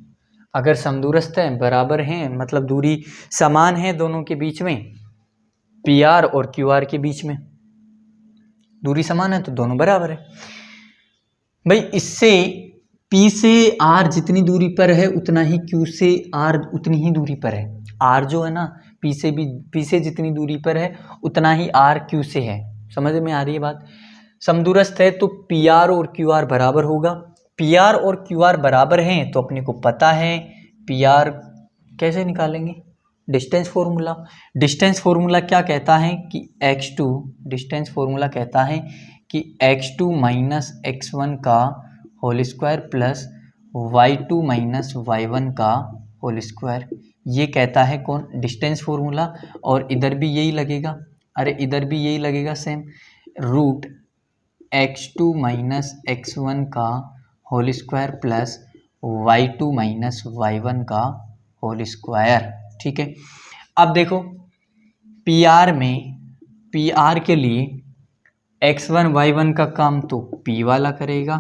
अगर समदूरस्थ है, बराबर हैं, मतलब दूरी समान है दोनों के बीच में, पी आर और क्यू आर के बीच में दूरी समान है तो दोनों बराबर है भाई। इससे P से R जितनी दूरी पर है उतना ही Q से R उतनी ही दूरी पर है। R जो है ना पी से जितनी दूरी पर है उतना ही आर क्यू से है। समझ में आ रही है बात? समदूरस्थ है तो पी आर और क्यू आर बराबर होगा। पी आर और क्यू आर बराबर हैं तो अपने को पता है पी आर कैसे निकालेंगे, डिस्टेंस फॉर्मूला। डिस्टेंस फॉर्मूला क्या कहता है कि x2, डिस्टेंस फॉर्मूला कहता है कि x2 माइनस x1 का whole square plus y2 minus y1 का होल स्क्वायर। ये कहता है कौन? Distance formula. और इधर भी यही लगेगा, अरे इधर भी यही लगेगा same, root x2 minus x1 का whole square plus y2 minus y1 का होल स्क्वायर। ठीक है, अब देखो पी आर में, पी आर के लिए x1 y1 का काम तो p वाला करेगा,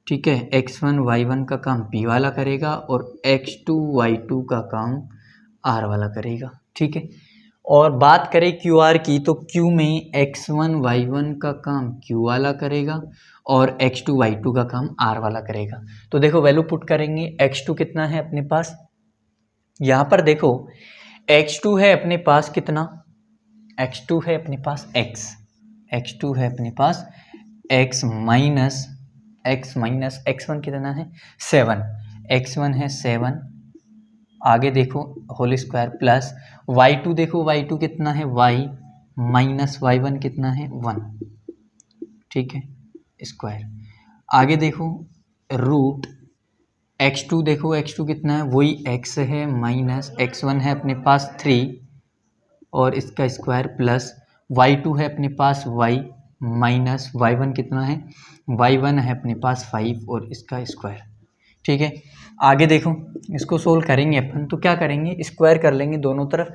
ठीक है, x1 y1 का काम p वाला करेगा और x2 y2 का काम r वाला करेगा। ठीक है, और बात करें क्यू आर की तो क्यू में x1 y1 का काम q वाला करेगा और x2 y2 का काम r वाला करेगा। तो देखो वैल्यू पुट करेंगे, x2 कितना है अपने पास, यहाँ पर देखो x2 है अपने पास कितना, x2 है अपने पास x, x2 है अपने पास x माइनस x1 कितना है 7, x1 है 7, आगे देखो होल स्क्वायर प्लस y2, देखो y2 कितना है y माइनस y1 कितना है 1, ठीक है, स्क्वायर। आगे देखो रूट x2, देखो x2 कितना है वही x है माइनस x1 है अपने पास 3 और इसका स्क्वायर प्लस y2 है अपने पास y माइनस y1 कितना है y1 है अपने पास 5 और इसका स्क्वायर। ठीक है, आगे देखो इसको सोल्व करेंगे अपन तो क्या करेंगे, स्क्वायर कर लेंगे दोनों तरफ,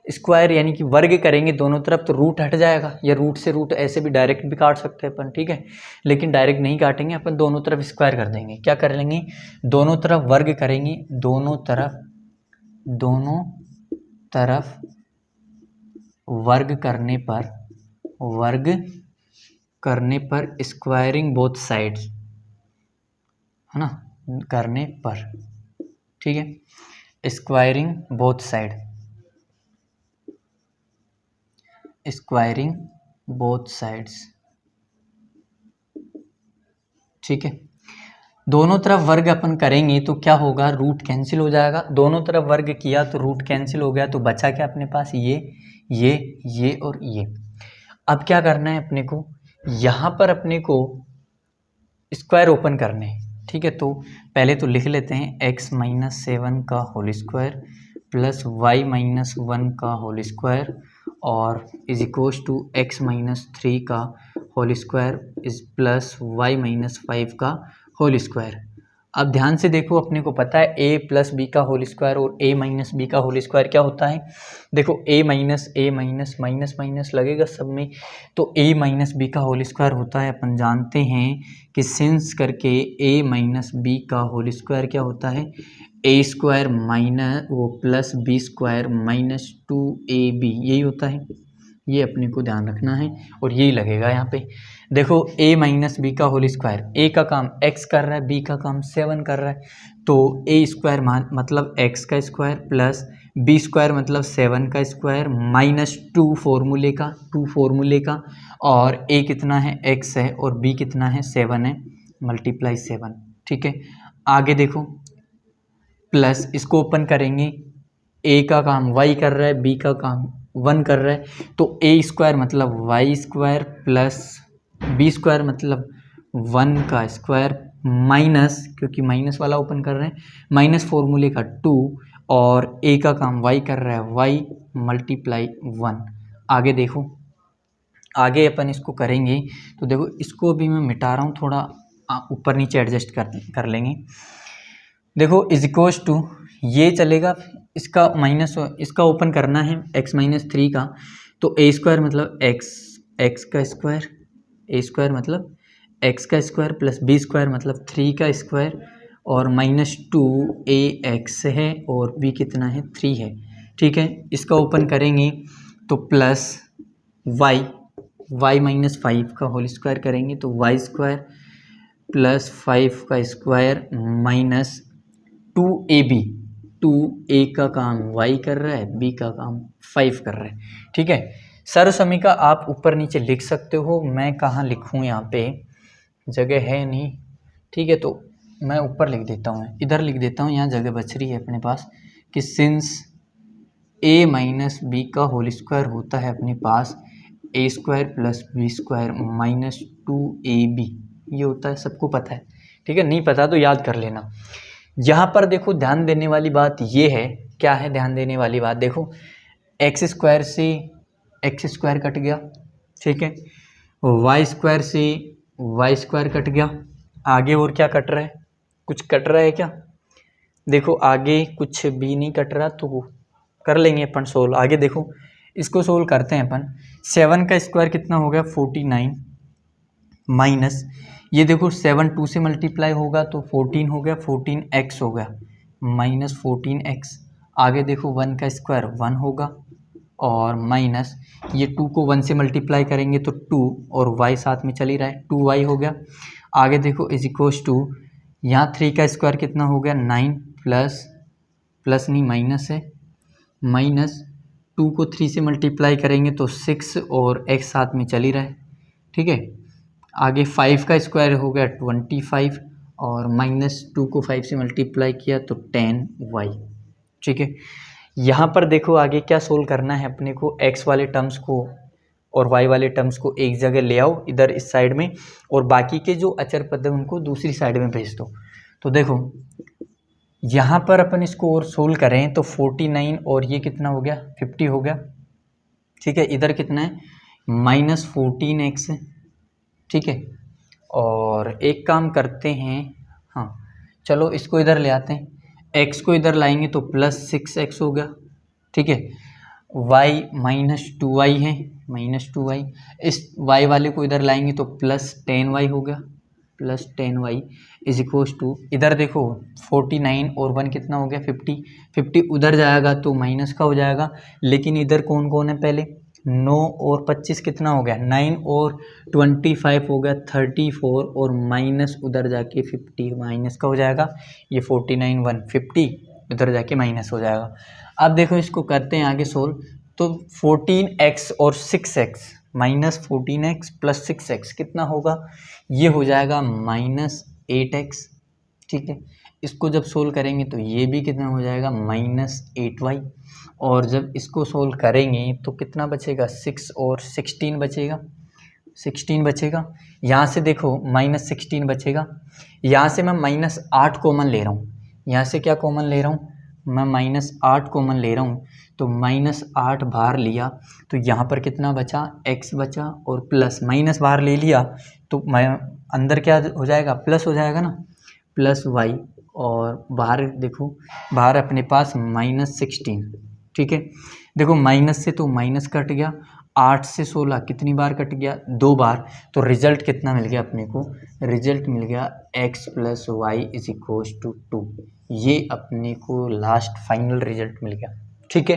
स्क्वायर यानी कि वर्ग करेंगे दोनों तरफ तो रूट हट जाएगा, या रूट से रूट ऐसे भी डायरेक्ट भी काट सकते हैं अपन, ठीक है, लेकिन डायरेक्ट नहीं काटेंगे अपन, दोनों तरफ स्क्वायर कर देंगे। क्या कर लेंगे, दोनों तरफ वर्ग करेंगे, दोनों तरफ वर्ग करने पर स्क्वायरिंग बोथ साइड्स, है ना, करने पर, ठीक है, स्क्वायरिंग बोथ साइड्स, ठीक है, दोनों तरफ वर्ग अपन करेंगे तो क्या होगा, रूट कैंसिल हो जाएगा, दोनों तरफ वर्ग किया तो रूट कैंसिल हो गया, तो बचा क्या अपने पास, ये और ये। अब क्या करना है अपने को, यहाँ पर अपने को स्क्वायर ओपन करने हैं, ठीक है, तो पहले तो लिख लेते हैं x माइनस 7 का whole square plus y minus 1 का होल स्क्वायर और is equals to x minus 3 का whole square is plus y minus 5 का होल स्क्वायर। अब ध्यान से देखो, अपने को पता है a प्लस बी का होल स्क्वायर और a माइनस बी का होल स्क्वायर क्या होता है, देखो a माइनस माइनस लगेगा सब में, तो a माइनस बी का होल स्क्वायर होता है, अपन जानते हैं कि सिंस करके a माइनस बी का होल स्क्वायर क्या होता है, a स्क्वायर माइनस वो plus b square minus 2ab, यही होता है, ये अपने को ध्यान रखना है और यही लगेगा यहाँ पे। देखो a माइनस बी का होल स्क्वायर, a का काम x कर रहा है, b का काम 7 कर रहा है, तो a स्क्वायर मतलब x का स्क्वायर प्लस b स्क्वायर मतलब 7 का स्क्वायर माइनस 2 फॉर्मूले का और a कितना है x है और b कितना है 7 है, मल्टीप्लाई 7, ठीक है। आगे देखो प्लस इसको ओपन करेंगे, a का काम y कर रहा है, b का काम 1 कर रहा है, तो a स्क्वायर मतलब y square plus b square मतलब 1 का स्क्वायर माइनस, क्योंकि माइनस वाला ओपन कर रहे हैं, माइनस फॉर्मूले का 2 और a का काम y कर रहा है y मल्टीप्लाई 1। आगे देखो, आगे अपन इसको करेंगे तो देखो इसको भी मैं मिटा रहा हूँ, थोड़ा ऊपर नीचे एडजस्ट कर लेंगे। देखो इज इक्वल्स टू ये चलेगा, इसका माइनस, इसका ओपन करना है x माइनस 3 का, तो a स्क्वायर मतलब x का स्क्वायर, a स्क्वायर मतलब x का स्क्वायर प्लस b स्क्वायर मतलब 3 का स्क्वायर और माइनस 2ax है और b कितना है 3 है, ठीक है। इसका ओपन करेंगे तो प्लस y माइनस 5 का होल स्क्वायर करेंगे तो y स्क्वायर प्लस 5 का स्क्वायर माइनस 2ab, 2a का काम y कर रहा है, b का काम 5 कर रहा है। ठीक है, सर्व समीकरण आप ऊपर नीचे लिख सकते हो, मैं कहाँ लिखूँ, यहाँ पे जगह है नहीं। ठीक है, तो मैं ऊपर लिख देता हूँ, इधर लिख देता हूँ, यहाँ जगह बच रही है अपने पास कि सिंस a माइनस बी का होल स्क्वायर होता है अपने पास a square plus b square minus 2ab, ये होता है, सबको पता है। ठीक है, नहीं पता तो याद कर लेना। यहाँ पर देखो ध्यान देने वाली बात ये है, क्या है ध्यान देने वाली बात, देखो एक्स स्क्वायर से एक्स स्क्वायर कट गया, ठीक है, वाई स्क्वायर से वाई स्क्वायर कट गया, आगे और क्या कट रहा है, कुछ कट रहा है क्या, देखो आगे कुछ भी नहीं कट रहा, तो कर लेंगे अपन सोल्व। आगे देखो इसको सोल्व करते हैं अपन, 7 का स्क्वायर कितना हो गया 49 माइनस ये देखो 7 2 से मल्टीप्लाई होगा तो 14 हो गया, 14x हो गया माइनस 14x। आगे देखो 1 का स्क्वायर 1 होगा और माइनस ये 2 को 1 से मल्टीप्लाई करेंगे तो 2 और y साथ में चल ही रहा है 2y हो गया। आगे देखो इज इक्वल्स टू यहाँ 3 का स्क्वायर कितना हो गया 9 प्लस नहीं माइनस है, माइनस 2 को 3 से मल्टीप्लाई करेंगे तो 6 और x साथ में चल ही रहा है। ठीक है, आगे 5 का स्क्वायर हो गया 25 और माइनस 2 को 5 से मल्टीप्लाई किया तो 10y। ठीक है, यहाँ पर देखो आगे क्या सोल्व करना है अपने को, x वाले टर्म्स को और y वाले टर्म्स को एक जगह ले आओ इधर इस साइड में, और बाकी के जो अचर पद है उनको दूसरी साइड में भेज दो। तो देखो यहाँ पर अपन इसको और सोल्व करें तो 49 और ये कितना हो गया 50 हो गया। ठीक है, इधर कितना है माइनस 14x है। ठीक है, और एक काम करते हैं, हाँ चलो इसको इधर ले आते हैं, x को इधर लाएंगे तो प्लस 6x हो गया। ठीक है, y माइनस 2y है, माइनस 2y, इस y वाले को इधर लाएंगे तो प्लस 10y हो गया, plus 10y is equals to इधर देखो 49 और 1 कितना हो गया 50, 50 उधर जाएगा तो माइनस का हो जाएगा, लेकिन इधर कौन कौन है पहले 9 और 25 कितना हो गया 9 और 25 हो गया 34 और माइनस उधर जाके 50 माइनस का हो जाएगा, ये 49 150 उधर जाके माइनस हो जाएगा। अब देखो इसको करते हैं आगे सोल्व, तो 14x और 6x minus 14x plus 6x कितना होगा, ये हो जाएगा माइनस 8x। ठीक है, इसको जब सोल्व करेंगे तो ये भी कितना हो जाएगा माइनस 8y, और जब इसको सोल्व करेंगे तो कितना बचेगा 6 और 16 बचेगा, 16 बचेगा। यहाँ से देखो माइनस 16 बचेगा, यहाँ से मैं माइनस 8 कॉमन ले रहा हूँ, यहाँ से क्या कॉमन ले रहा हूँ मैं माइनस 8 कॉमन ले रहा हूँ, तो माइनस 8 बाहर लिया तो यहाँ पर कितना बचा x बचा, और प्लस माइनस बाहर ले लिया तो मैं अंदर क्या हो जाएगा प्लस हो जाएगा ना, प्लस y, और बाहर देखो बाहर अपने पास माइनस 16। ठीक है, देखो माइनस से तो माइनस कट गया, 8 से 16 कितनी बार कट गया 2 बार, तो रिजल्ट कितना मिल गया अपने को, रिजल्ट मिल गया x plus y is equals to 2, ये अपने को लास्ट फाइनल रिजल्ट मिल गया। ठीक है,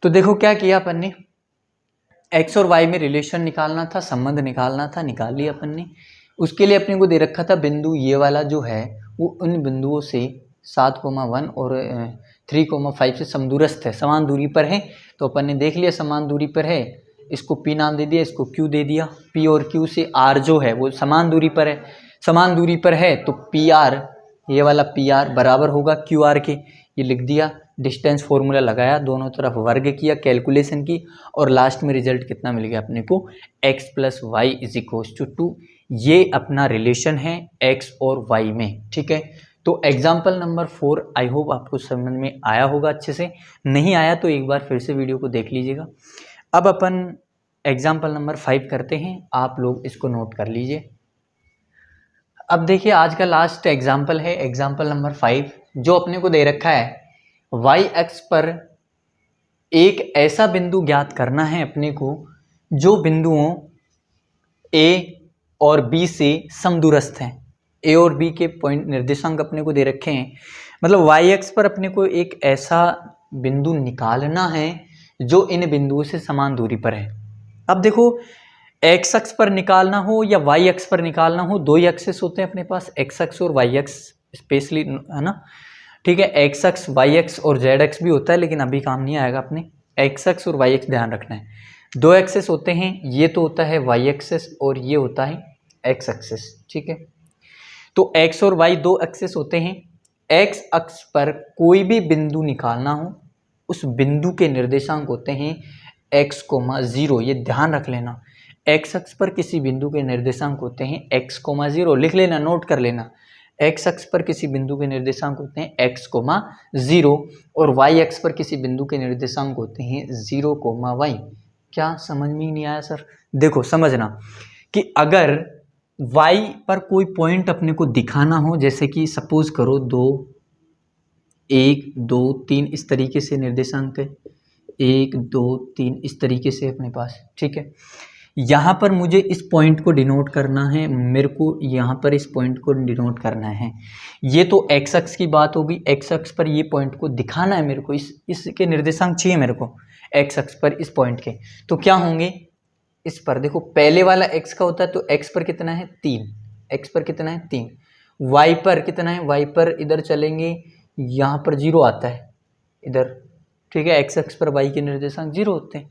तो देखो क्या किया अपन ने, x और y में रिलेशन निकालना था, संबंध निकालना था, निकाल लिया अपन ने। उसके लिए अपने को दे रखा था बिंदु ये वाला जो है वो उन बिंदुओं से 7,1 और 3,5 से समदूरस्थ है, समान दूरी पर है, तो अपन ने देख लिया समान दूरी पर है, इसको P नाम दे दिया, इसको Q दे दिया। P और Q से R जो है वो समान दूरी पर है, समान दूरी पर है तो PR, ये वाला PR बराबर होगा QR के, ये लिख दिया, डिस्टेंस फॉर्मूला लगाया, दोनों तरफ वर्ग किया, कैलकुलेशन की, और लास्ट में रिजल्ट कितना मिल गया अपने को x plus y is equals to 2। ये अपना रिलेशन है x और y में। ठीक है, तो एग्जाम्पल नंबर 4 आई होप आपको समझ में आया होगा अच्छे से, नहीं आया तो एक बार फिर से वीडियो को देख लीजिएगा। अब अपन एग्जाम्पल नंबर 5 करते हैं, आप लोग इसको नोट कर लीजिए। अब देखिए आज का लास्ट एग्जाम्पल है एग्जाम्पल नंबर 5, जो अपने को दे रखा है y अक्ष पर एक ऐसा बिंदु ज्ञात करना है अपने को जो बिंदुओं a और b से समदूरस्थ हैं। a और b के पॉइंट निर्देशांक अपने को दे रखे हैं, मतलब y अक्ष पर अपने को एक ऐसा बिंदु निकालना है जो इन बिंदुओं से समान दूरी पर है। अब देखो x अक्ष पर निकालना हो या y अक्ष पर निकालना हो, दो ही एक्सेस होते हैं अपने पास, x अक्ष और y अक्ष स्पेशली, है ना। ठीक है। एक्स अक्स वाई एक्स और जेड एक्स भी होता है, लेकिन अभी काम नहीं आएगा अपने। एक्स अक्स और वाई एक्स ध्यान रखना है। दो एक्सेस होते हैं, ये तो होता है वाई एक्सेस और ये होता है एक्स एक्सेस। ठीक है, तो एक्स और वाई दो एक्सेस होते हैं। एक्स अक्ष पर कोई भी बिंदु निकालना हो, उस बिंदु के निर्देशांक होते हैं एक्स कोमा जीरो। ये ध्यान रख लेना, एक्स अक्ष पर किसी बिंदु के निर्देशांक होते हैं एक्स कोमा जीरो। लिख लेना, नोट कर लेना। एक्स अक्ष पर किसी बिंदु के निर्देशांक होते हैं एक्स कोमा जीरो, और वाई अक्ष पर किसी बिंदु के निर्देशांक होते हैं जीरो कोमा वाई। क्या समझ में नहीं आया सर? देखो समझना कि अगर y पर कोई पॉइंट अपने को दिखाना हो, जैसे कि सपोज करो 2 1 2 3 इस तरीके से निर्देशांक है, 1 2 3 इस तरीके से अपने पास। ठीक है, यहाँ पर मुझे इस पॉइंट को डिनोट करना है, मेरे को यहाँ पर इस पॉइंट को डिनोट करना है। ये तो एक्स अक्ष की बात होगी, एक्स अक्ष पर ये पॉइंट को दिखाना है मेरे को, इसके निर्देशांक चाहिए मेरे को एक्स अक्ष पर इस पॉइंट के। तो क्या होंगे इस पर? देखो पहले वाला x का होता है, तो x पर कितना है 3, x पर कितना है 3, y पर कितना है, y पर इधर चलेंगे, यहाँ पर 0 आता है इधर। ठीक है, x अक्ष पर y के निर्देशांक 0 होते हैं।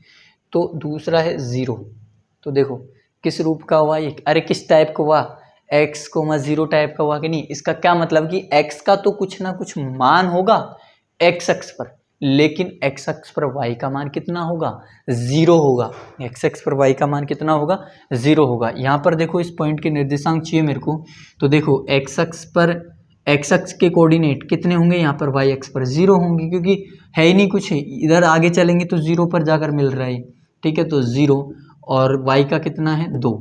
तो दूसरा है 0। तो देखो किस रूप का हुआ ये? अरे किस टाइप का हुआ? x कोमा 0 टाइप का हुआ कि नहीं? इसका क्या मतलब कि x का तो कुछ ना कुछ मान होगा x अक्ष पर, लेकिन x अक्ष पर y का मान कितना होगा? 0 होगा। x अक्ष पर y का मान कितना होगा? 0 होगा। यहाँ पर देखो इस पॉइंट के निर्देशांक चाहिए मेरे को, तो देखो x अक्ष पर x अक्ष के कोऑर्डिनेट कितने होंगे? यहाँ पर y अक्ष पर 0 होंगे, क्योंकि है ही नहीं कुछ, इधर आगे चलेंगे तो 0 पर जाकर मिल रहा है। ठीक है, तो 0 और y का कितना है 2,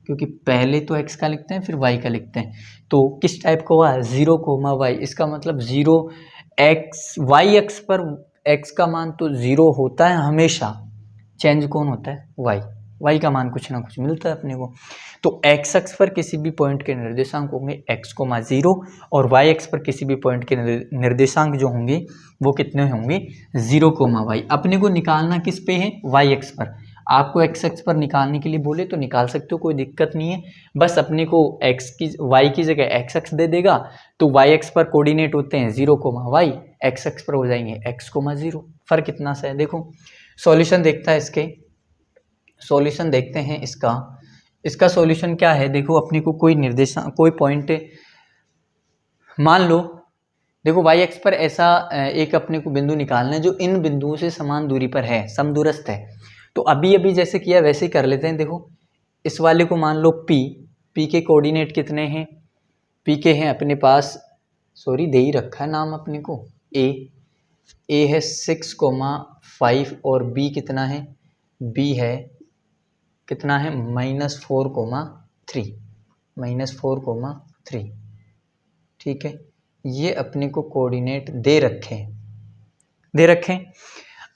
क्योंकि पहले तो x का लिखते हैं फिर y का लिखते हैं। तो किस टाइप का हुआ? 0 कोमा y। इसका मतलब 0 x y अक्ष पर x का मान तो 0 होता है हमेशा, चेंज कौन होता है? y का मान कुछ ना कुछ मिलता है अपने को। तो x अक्ष पर किसी भी पॉइंट के निर्देशांक होंगे x कोमा 0, और y अक्ष पर किसी भी पॉइंट के निर्देशांक जो होंगे वो कितने होंगे? 0 कोमा y। अपने को निकालना किस पे है? y अक्ष पर। आपको x अक्ष पर निकालने के लिए बोले तो निकाल सकते हो, कोई दिक्कत नहीं है। बस अपने को y की जगह x अक्ष दे देगा, तो y अक्ष पर कोऑर्डिनेट होते हैं 0 कोमा y, x अक्ष पर हो जाएंगे x कोमा 0। फर्क कितना सा है देखो। सॉल्यूशन देखता है इसके, सॉल्यूशन देखते हैं इसका सॉल्यूशन क्या है। देखो अपने को कोई निर्देशांक, कोई पॉइंट मान लो, देखो y अक्ष पर ऐसा एक अपने को बिंदु निकालना है जो इन बिंदुओं से समान दूरी पर है, समदूरस्थ है। तो अभी जैसे किया वैसे ही कर लेते हैं। देखो इस वाले को मान लो p के कोऑर्डिनेट कितने हैं? p के हैं अपने पास, सॉरी दे ही रखा है नाम अपने को, a है 6 कोमा 5, और b कितना है? b है कितना है? -4 कोमा 3, -4 कोमा 3। ठीक है, ये अपने को कोऑर्डिनेट दे रखे।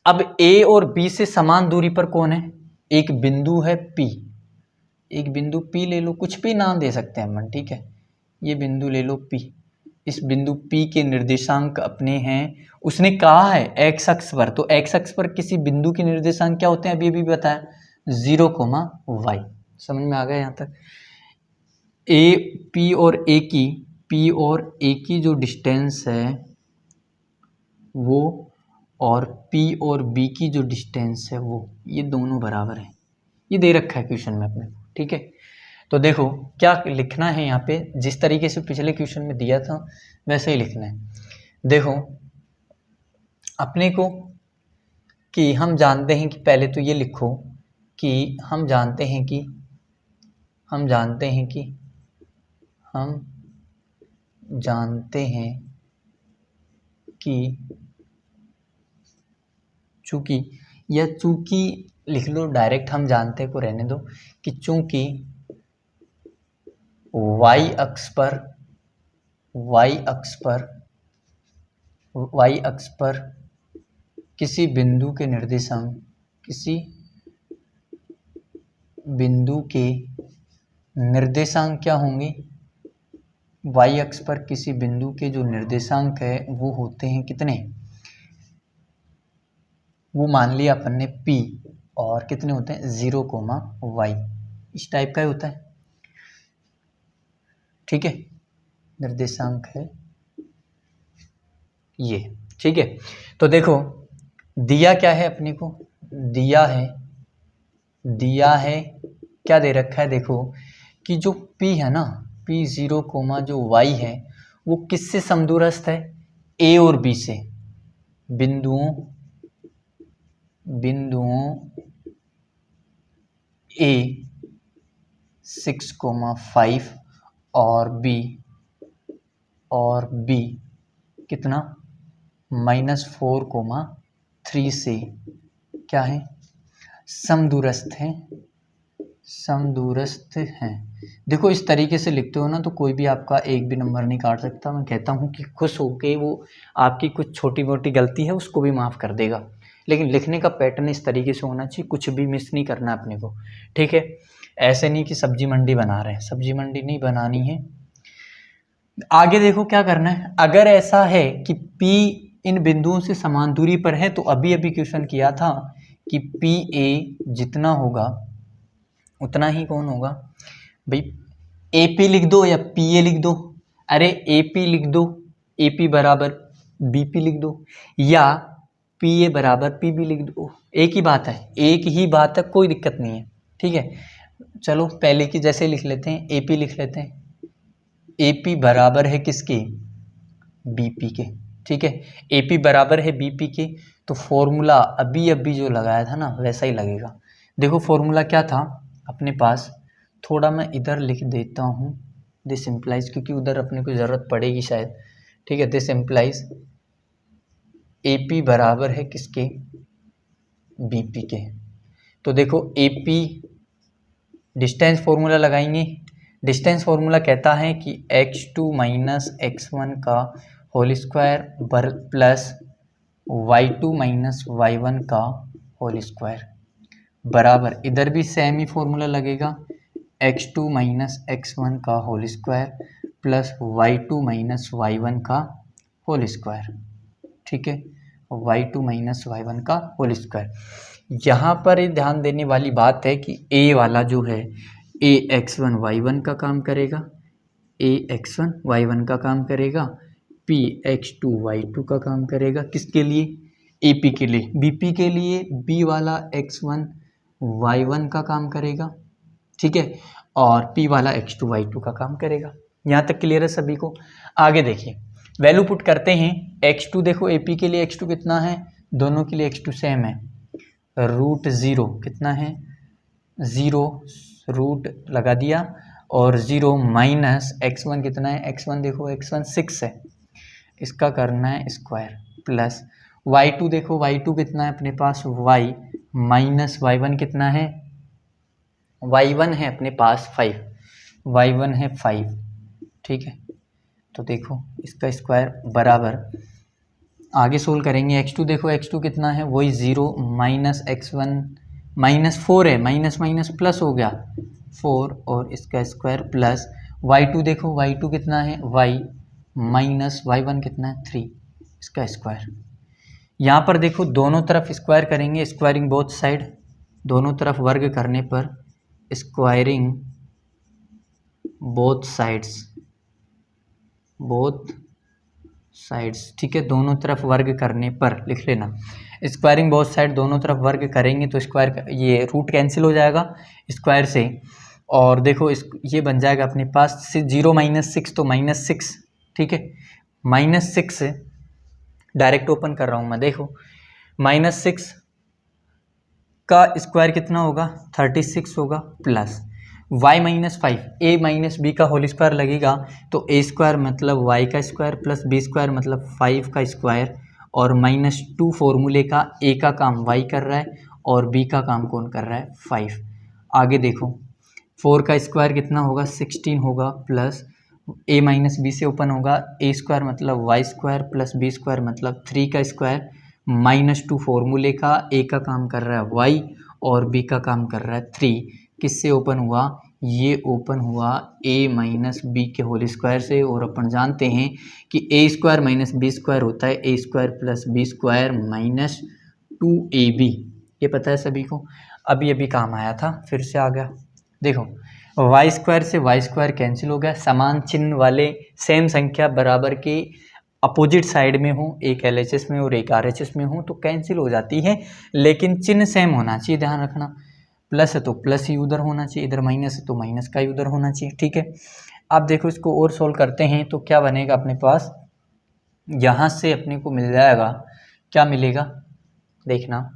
अब a और b से समान दूरी पर कौन है? एक बिंदु है P, एक बिंदु P ले लो, कुछ भी नाम दे सकते हैं हम। ठीक है, ये बिंदु ले लो P। इस बिंदु P के निर्देशांक अपने हैं, उसने कहा है x अक्ष पर, तो x अक्ष पर किसी बिंदु के निर्देशांक क्या होते हैं? अभी भी बताया, 0 कोमा y। समझ में आ गया यहाँ तक? P और A की जो डिस्टेंस है वो, और P और B की जो डिस्टेंस है वो, ये दोनों बराबर है। ये दे रखा है क्वेश्चन में अपने को। ठीक है, तो देखो क्या लिखना है यहाँ पे, जिस तरीके से पिछले क्वेश्चन में दिया था वैसे ही लिखना है। देखो अपने को कि हम जानते हैं कि, पहले तो ये लिखो कि हम जानते हैं कि चूंकि, या चूंकि लिख लो डायरेक्ट, हम जानते को रहने दो, कि चूंकि y अक्ष पर किसी बिंदु के निर्देशांक क्या होंगे? y अक्ष पर किसी बिंदु के जो निर्देशांक है वो होते हैं कितने? वो मान लिया अपन ने P, और कितने होते हैं? 0 कोमा y। इस टाइप का ही होता है। ठीक है, निर्देशांक है ये, ठीक है। तो देखो दिया क्या है अपने को, दिया है क्या दे रखा है, देखो कि जो P है ना, P0 कोमा जो Y है वो किससे समदूरस्थ है, A और B से, बिंदुओं A 6,5 और B कितना -4,3 से क्या है, समदूरस्थ हैं। देखो इस तरीके से लिखते हो ना तो कोई भी आपका एक भी नंबर नहीं काट सकता। मैं कहता हूँ कि खुश होके वो आपकी कुछ छोटी मोटी गलती है उसको भी माफ़ कर देगा, लेकिन लिखने का पैटर्न इस तरीके से होना चाहिए, कुछ भी मिस नहीं करना अपने को, ठीक है। ऐसे नहीं कि सब्जी मंडी बना रहे हैं, सब्जी मंडी नहीं बनानी है। आगे देखो क्या करना है, अगर ऐसा है कि P इन बिंदुओं से समान दूरी पर है तो अभी क्वेश्चन किया था कि PA जितना होगा उतना ही कौन होगा भाई, AP लिख दो या PA लिख दो, अरे AP लिख दो, AP बराबर BP लिख दो, या PA बराबर PB लिख दो, एक ही बात है, कोई दिक्कत नहीं है, ठीक है। चलो पहले की जैसे लिख लेते हैं, AP लिख लेते हैं, AP बराबर है किसके, BP के, ठीक है। AP बराबर है BP के, तो फॉर्मूला अभी जो लगाया था ना वैसा ही लगेगा। देखो फॉर्मूला क्या था अपने पास, थोड़ा मैं इधर लिख देता हूँ, दिस इम्प्लाइज, क्योंकि उधर अपने को ज़रूरत पड़ेगी शायद, ठीक है। दिस इम्प्लाइज AP बराबर है किसके, BP के। तो देखो AP डिस्टेंस फॉर्मूला लगाएंगे, डिस्टेंस फॉर्मूला कहता है कि x2 माइनस x1 का whole square plus y2 minus y1 का होल स्क्वायर बराबर, इधर भी सेम ही फॉर्मूला लगेगा, x2 माइनस x1 का whole square plus y2 minus y1 का होल स्क्वायर, ठीक है, y2 माइनस y1 का होल स्क्वायर। यहाँ पर ध्यान देने वाली बात है कि A वाला जो है ax1 y1 का काम करेगा, ax1 y1 का काम करेगा, px2 y2 का काम करेगा, किसके लिए, AP के लिए। BP के लिए B वाला x1 y1 का काम करेगा, ठीक है, और P वाला x2 y2 का काम करेगा। यहाँ तक क्लियर है सभी को। आगे देखिए वैल्यू पुट करते हैं, x2 देखो AP के लिए x2 कितना है, दोनों के लिए x2 सेम है, √0 कितना है 0, रूट लगा दिया, और 0 माइनस x1 कितना है, x1 देखो x1 6 है, इसका करना है स्क्वायर, प्लस y2 देखो y2 कितना है अपने पास y माइनस y1 कितना है, y1 है अपने पास 5, y1 है 5, ठीक है। तो देखो इसका स्क्वायर बराबर, आगे सोल्व करेंगे, x2 देखो x2 कितना है वही 0 माइनस x1 माइनस 4 है, माइनस माइनस प्लस हो गया 4, और इसका स्क्वायर प्लस y2 देखो y2 कितना है y माइनस y1 कितना है 3, इसका स्क्वायर। यहाँ पर देखो दोनों तरफ स्क्वायर करेंगे, स्क्वायरिंग बोथ साइड, दोनों तरफ वर्ग करने पर स्क्वायरिंग बोथ साइड्स, ठीक है, दोनों तरफ वर्ग करने पर लिख लेना, स्क्वायरिंग बोथ साइड, दोनों तरफ वर्ग करेंगे तो स्क्वायर ये रूट कैंसिल हो जाएगा स्क्वायर से, और देखो ये बन जाएगा अपने पास 0 माइनस 6 तो -6, ठीक है, -6 डायरेक्ट ओपन कर रहा हूँ मैं, देखो -6 का स्क्वायर कितना होगा 36 होगा, plus y minus 5 a minus b का होल स्क्वायर लगेगा, तो a स्क्वायर मतलब y का स्क्वायर प्लस b स्क्वायर मतलब 5 का स्क्वायर, और -2 फॉर्मूले का a का काम y कर रहा है और b का काम कौन कर रहा है 5। आगे देखो 4 का स्क्वायर कितना होगा 16 होगा, प्लस a माइनस बी से ओपन होगा, a स्क्वायर मतलब y square plus b square मतलब 3 का स्क्वायर, -2 फॉर्मूले का a का काम कर रहा है y और b का काम कर रहा है 3, किससे ओपन हुआ, ये ओपन हुआ a माइनस बी के होल स्क्वायर से, और अपन जानते हैं कि a square minus b square होता है a square plus b square minus 2ab, ये पता है सभी को, अभी काम आया था फिर से आ गया। देखो y स्क्वायर से y स्क्वायर कैंसिल हो गया, समान चिन्ह वाले सेम संख्या बराबर के अपोजिट साइड में हो, एक LHS में और एक RHS में हो तो कैंसिल हो जाती है, लेकिन चिन्ह सेम होना चाहिए, ध्यान रखना। प्लस है तो प्लस ही उधर होना चाहिए, इधर माइनस है तो माइनस का ही उधर होना चाहिए, ठीक है। अब देखो इसको और सोल्व करते हैं तो क्या बनेगा अपने पास, यहाँ से अपने को मिल जाएगा, क्या मिलेगा देखना,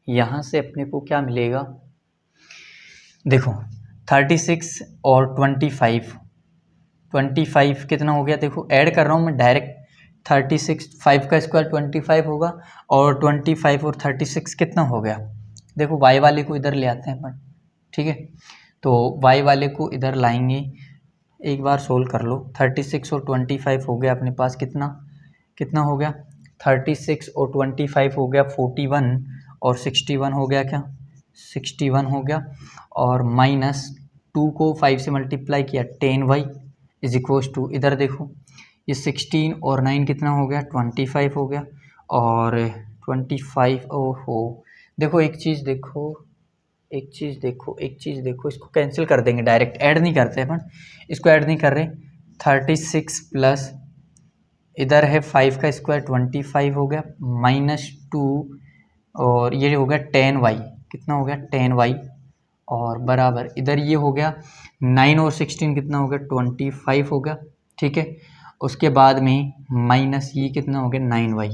यहाँ से अपने को क्या मिलेगा, देखो 36 और 25 कितना हो गया, देखो ऐड कर रहा हूँ मैं डायरेक्ट, 36 5 का स्क्वायर 25 होगा, और 25 और 36 कितना हो गया, देखो y वाले को इधर ले आते हैं अपन, ठीक है। तो y वाले को इधर लाएंगे, एक बार सोल्व कर लो, 36 और 25 हो गया अपने पास कितना, कितना हो गया, 36 और 25 हो गया 41, और 61 हो गया, क्या 61 हो गया, और माइनस 2 को 5 से मल्टीप्लाई किया 10y इज इक्वल्स टू, इधर देखो ये 16 और 9 कितना हो गया 25 हो गया, और 25 ओहो, देखो एक चीज़ देखो, एक चीज़ देखो, एक चीज़ देखो, इसको कैंसिल कर देंगे डायरेक्ट, ऐड नहीं करते अपन, इसको ऐड नहीं कर रहे, 36 प्लस इधर है 5 का स्क्वायर 25 हो गया, माइनस 2 और ये हो गया 10y, कितना हो गया 10y, और बराबर इधर ये हो गया 9 और 16 कितना हो गया 25 हो गया, ठीक है। उसके बाद में माइनस ये कितना हो गया 9y,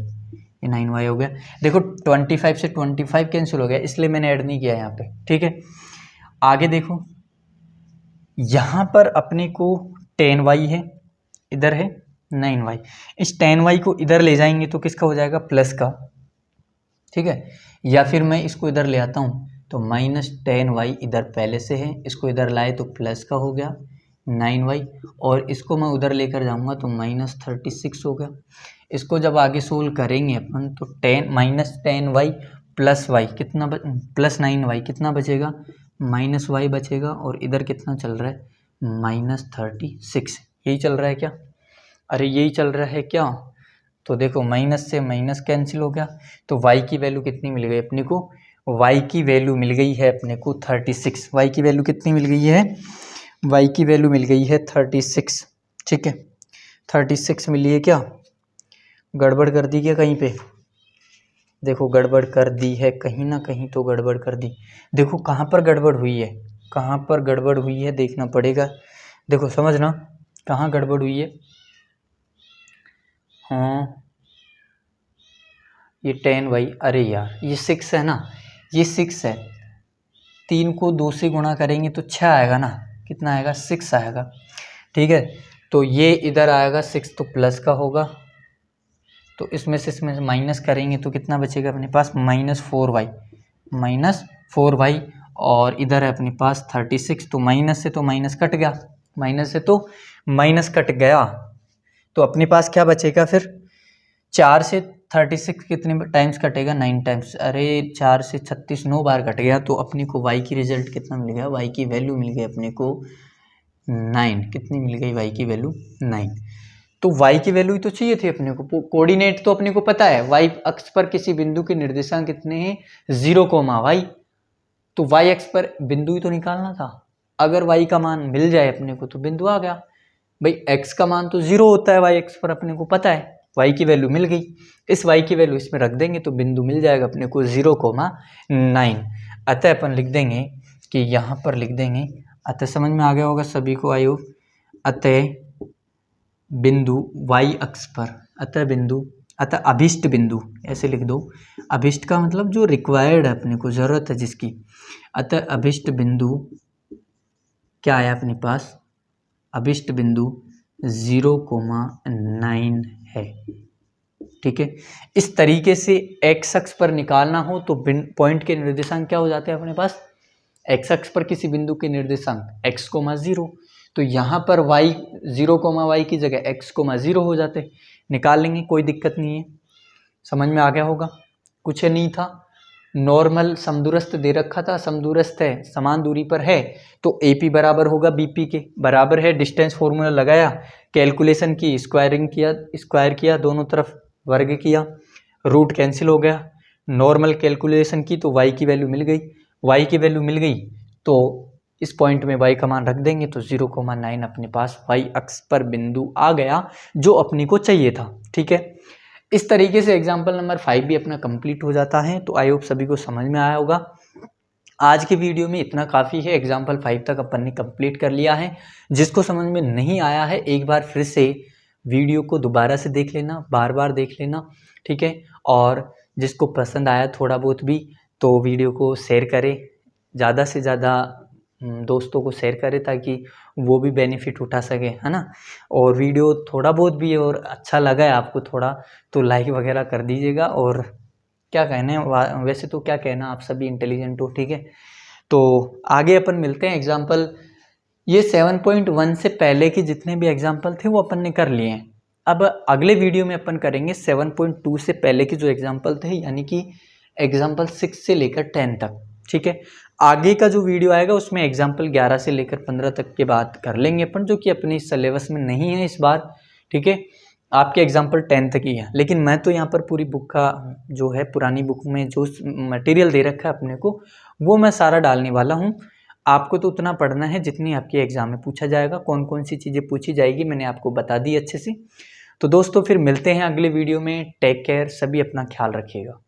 ये 9y हो गया, देखो 25 से 25 कैंसिल हो गया, इसलिए मैंने ऐड नहीं किया यहाँ पे, ठीक है। आगे देखो यहाँ पर अपने को 10y है, इधर है 9y, इस 10y को इधर ले जाएंगे तो किसका हो जाएगा, प्लस का, ठीक है। या फिर मैं इसको इधर ले आता हूँ तो माइनस 10y इधर पहले से है, इसको इधर लाए तो प्लस का हो गया 9y, और इसको मैं उधर लेकर जाऊँगा तो माइनस 36 हो गया। इसको जब आगे सोल्व करेंगे अपन तो माइनस 10y प्लस y कितना प्लस 9y कितना बचेगा, माइनस y बचेगा, और इधर कितना चल रहा है माइनस 36, यही चल रहा है क्या, अरे यही चल रहा है क्या, तो देखो माइनस से माइनस कैंसिल हो गया, तो y की वैल्यू कितनी मिल गई अपने को, y की वैल्यू मिल गई है अपने को 36, y की वैल्यू कितनी मिल गई है, y की वैल्यू मिल गई है 36, ठीक है। 36 मिली है, क्या गड़बड़ कर दी क्या कहीं पे, देखो गड़बड़ कर दी है कहीं ना कहीं, तो गड़बड़ कर दी, देखो कहाँ पर गड़बड़ हुई है, कहाँ पर गड़बड़ हुई है देखना पड़ेगा, देखो समझना कहाँ गड़बड़ हुई है, हाँ ये 10y, अरे यार ये 6 है ना, ये 6 है, 3 को 2 से गुणा करेंगे तो 6 आएगा ना, कितना आएगा 6 आएगा, ठीक है। तो ये इधर आएगा 6 तो प्लस का होगा, तो इसमें से माइनस करेंगे तो कितना बचेगा अपने पास, माइनस 4y, और इधर है अपने पास 36, तो माइनस से तो माइनस कट गया, माइनस से तो माइनस कट गया, तो अपने पास क्या बचेगा फिर, 4 से 36 कितने टाइम्स कटेगा, 9 टाइम्स, अरे 4 से 36 9 बार कट गया, तो अपने को y की रिजल्ट कितना मिल गया, y की वैल्यू मिल गई अपने को 9, कितनी मिल गई y की वैल्यू 9, तो y की वैल्यू ही तो चाहिए थी अपने को, कोऑर्डिनेट तो अपने को पता है, y अक्ष पर किसी बिंदु के निर्देशांक कितने हैं 0, y, तो y अक्ष पर बिंदु ही तो निकालना था, अगर y का मान मिल जाए अपने को तो बिंदु आ गया, भाई x का मान तो 0 होता है y अक्ष पर, अपने को पता है, y की वैल्यू मिल गई, इस y की वैल्यू इसमें रख देंगे तो बिंदु मिल जाएगा अपने को 0, 9, अतः अपन लिख देंगे कि यहाँ पर लिख देंगे, अतः समझ में आ गया होगा सभी को आई होप, अतः बिंदु y अक्ष पर, अतः अभिष्ट बिंदु, ऐसे लिख दो, अभिष्ट का मतलब जो रिक्वायर्ड है अपने को, ज़रूरत है जिसकी, अतः अभिष्ट बिंदु क्या आया अपने पास, अभिष्ट बिंदु 0, 9 है, ठीक है। इस तरीके से x अक्ष पर निकालना हो तो पॉइंट के निर्देशांक क्या हो जाते हैं अपने पास, x अक्ष पर किसी बिंदु के निर्देशांक x, 0, तो यहाँ पर y 0, y की जगह x, 0 हो जाते, निकाल लेंगे, कोई दिक्कत नहीं है, समझ में आ गया होगा, कुछ नहीं था, नॉर्मल समदूरस्थ दे रखा था, समदूरस्थ है समान दूरी पर है, तो AP बराबर होगा BP के, बराबर है डिस्टेंस फॉर्मूला लगाया, कैलकुलेशन की, स्क्वायर किया, दोनों तरफ वर्ग किया, रूट कैंसिल हो गया, नॉर्मल कैलकुलेशन की तो y की वैल्यू मिल गई, y की वैल्यू मिल गई तो इस पॉइंट में y का मान रख देंगे तो 0,9 अपने पास y अक्ष पर बिंदु आ गया जो अपनी को चाहिए था। ठीक है, इस तरीके से एग्जाम्पल नंबर 5 भी अपना कंप्लीट हो जाता है। तो आई होप सभी को समझ में आया होगा। आज के वीडियो में इतना काफ़ी है, एग्जाम्पल 5 तक अपन ने कंप्लीट कर लिया है। जिसको समझ में नहीं आया है एक बार फिर से वीडियो को दोबारा से देख लेना, बार बार देख लेना। ठीक है, और जिसको पसंद आया थोड़ा बहुत भी तो वीडियो को शेयर करें, ज़्यादा से ज़्यादा दोस्तों को शेयर करें ताकि वो भी बेनिफिट उठा सके, है ना। और वीडियो थोड़ा बहुत भी और अच्छा लगा है आपको थोड़ा तो लाइक वगैरह कर दीजिएगा। और क्या कहना है, वैसे तो क्या कहना, आप सभी इंटेलिजेंट हो। ठीक है, तो आगे अपन मिलते हैं एग्जाम्पल। ये 7.1 से पहले के जितने भी एग्जाम्पल थे वो अपन ने कर लिए हैं। अब अगले वीडियो में अपन करेंगे 7.2 से पहले के जो एग्जाम्पल थे, यानी कि एग्जाम्पल 6 से लेकर 10 तक। ठीक है, आगे का जो वीडियो आएगा उसमें एग्जाम्पल 11 से लेकर 15 तक की बात कर लेंगे अपन, जो कि अपनी सिलेबस में नहीं है इस बार। ठीक है, आपके एग्जाम्पल 10 तक ही है, लेकिन मैं तो यहाँ पर पूरी बुक का जो है पुरानी बुक में जो मटेरियल दे रखा है अपने को वो मैं सारा डालने वाला हूँ। आपको तो उतना पढ़ना है जितनी आपके एग्जाम में पूछा जाएगा। कौन कौन सी चीज़ें पूछी जाएगी मैंने आपको बता दी अच्छे से। तो दोस्तों फिर मिलते हैं अगले वीडियो में। टेक केयर, सभी अपना ख्याल रखिएगा।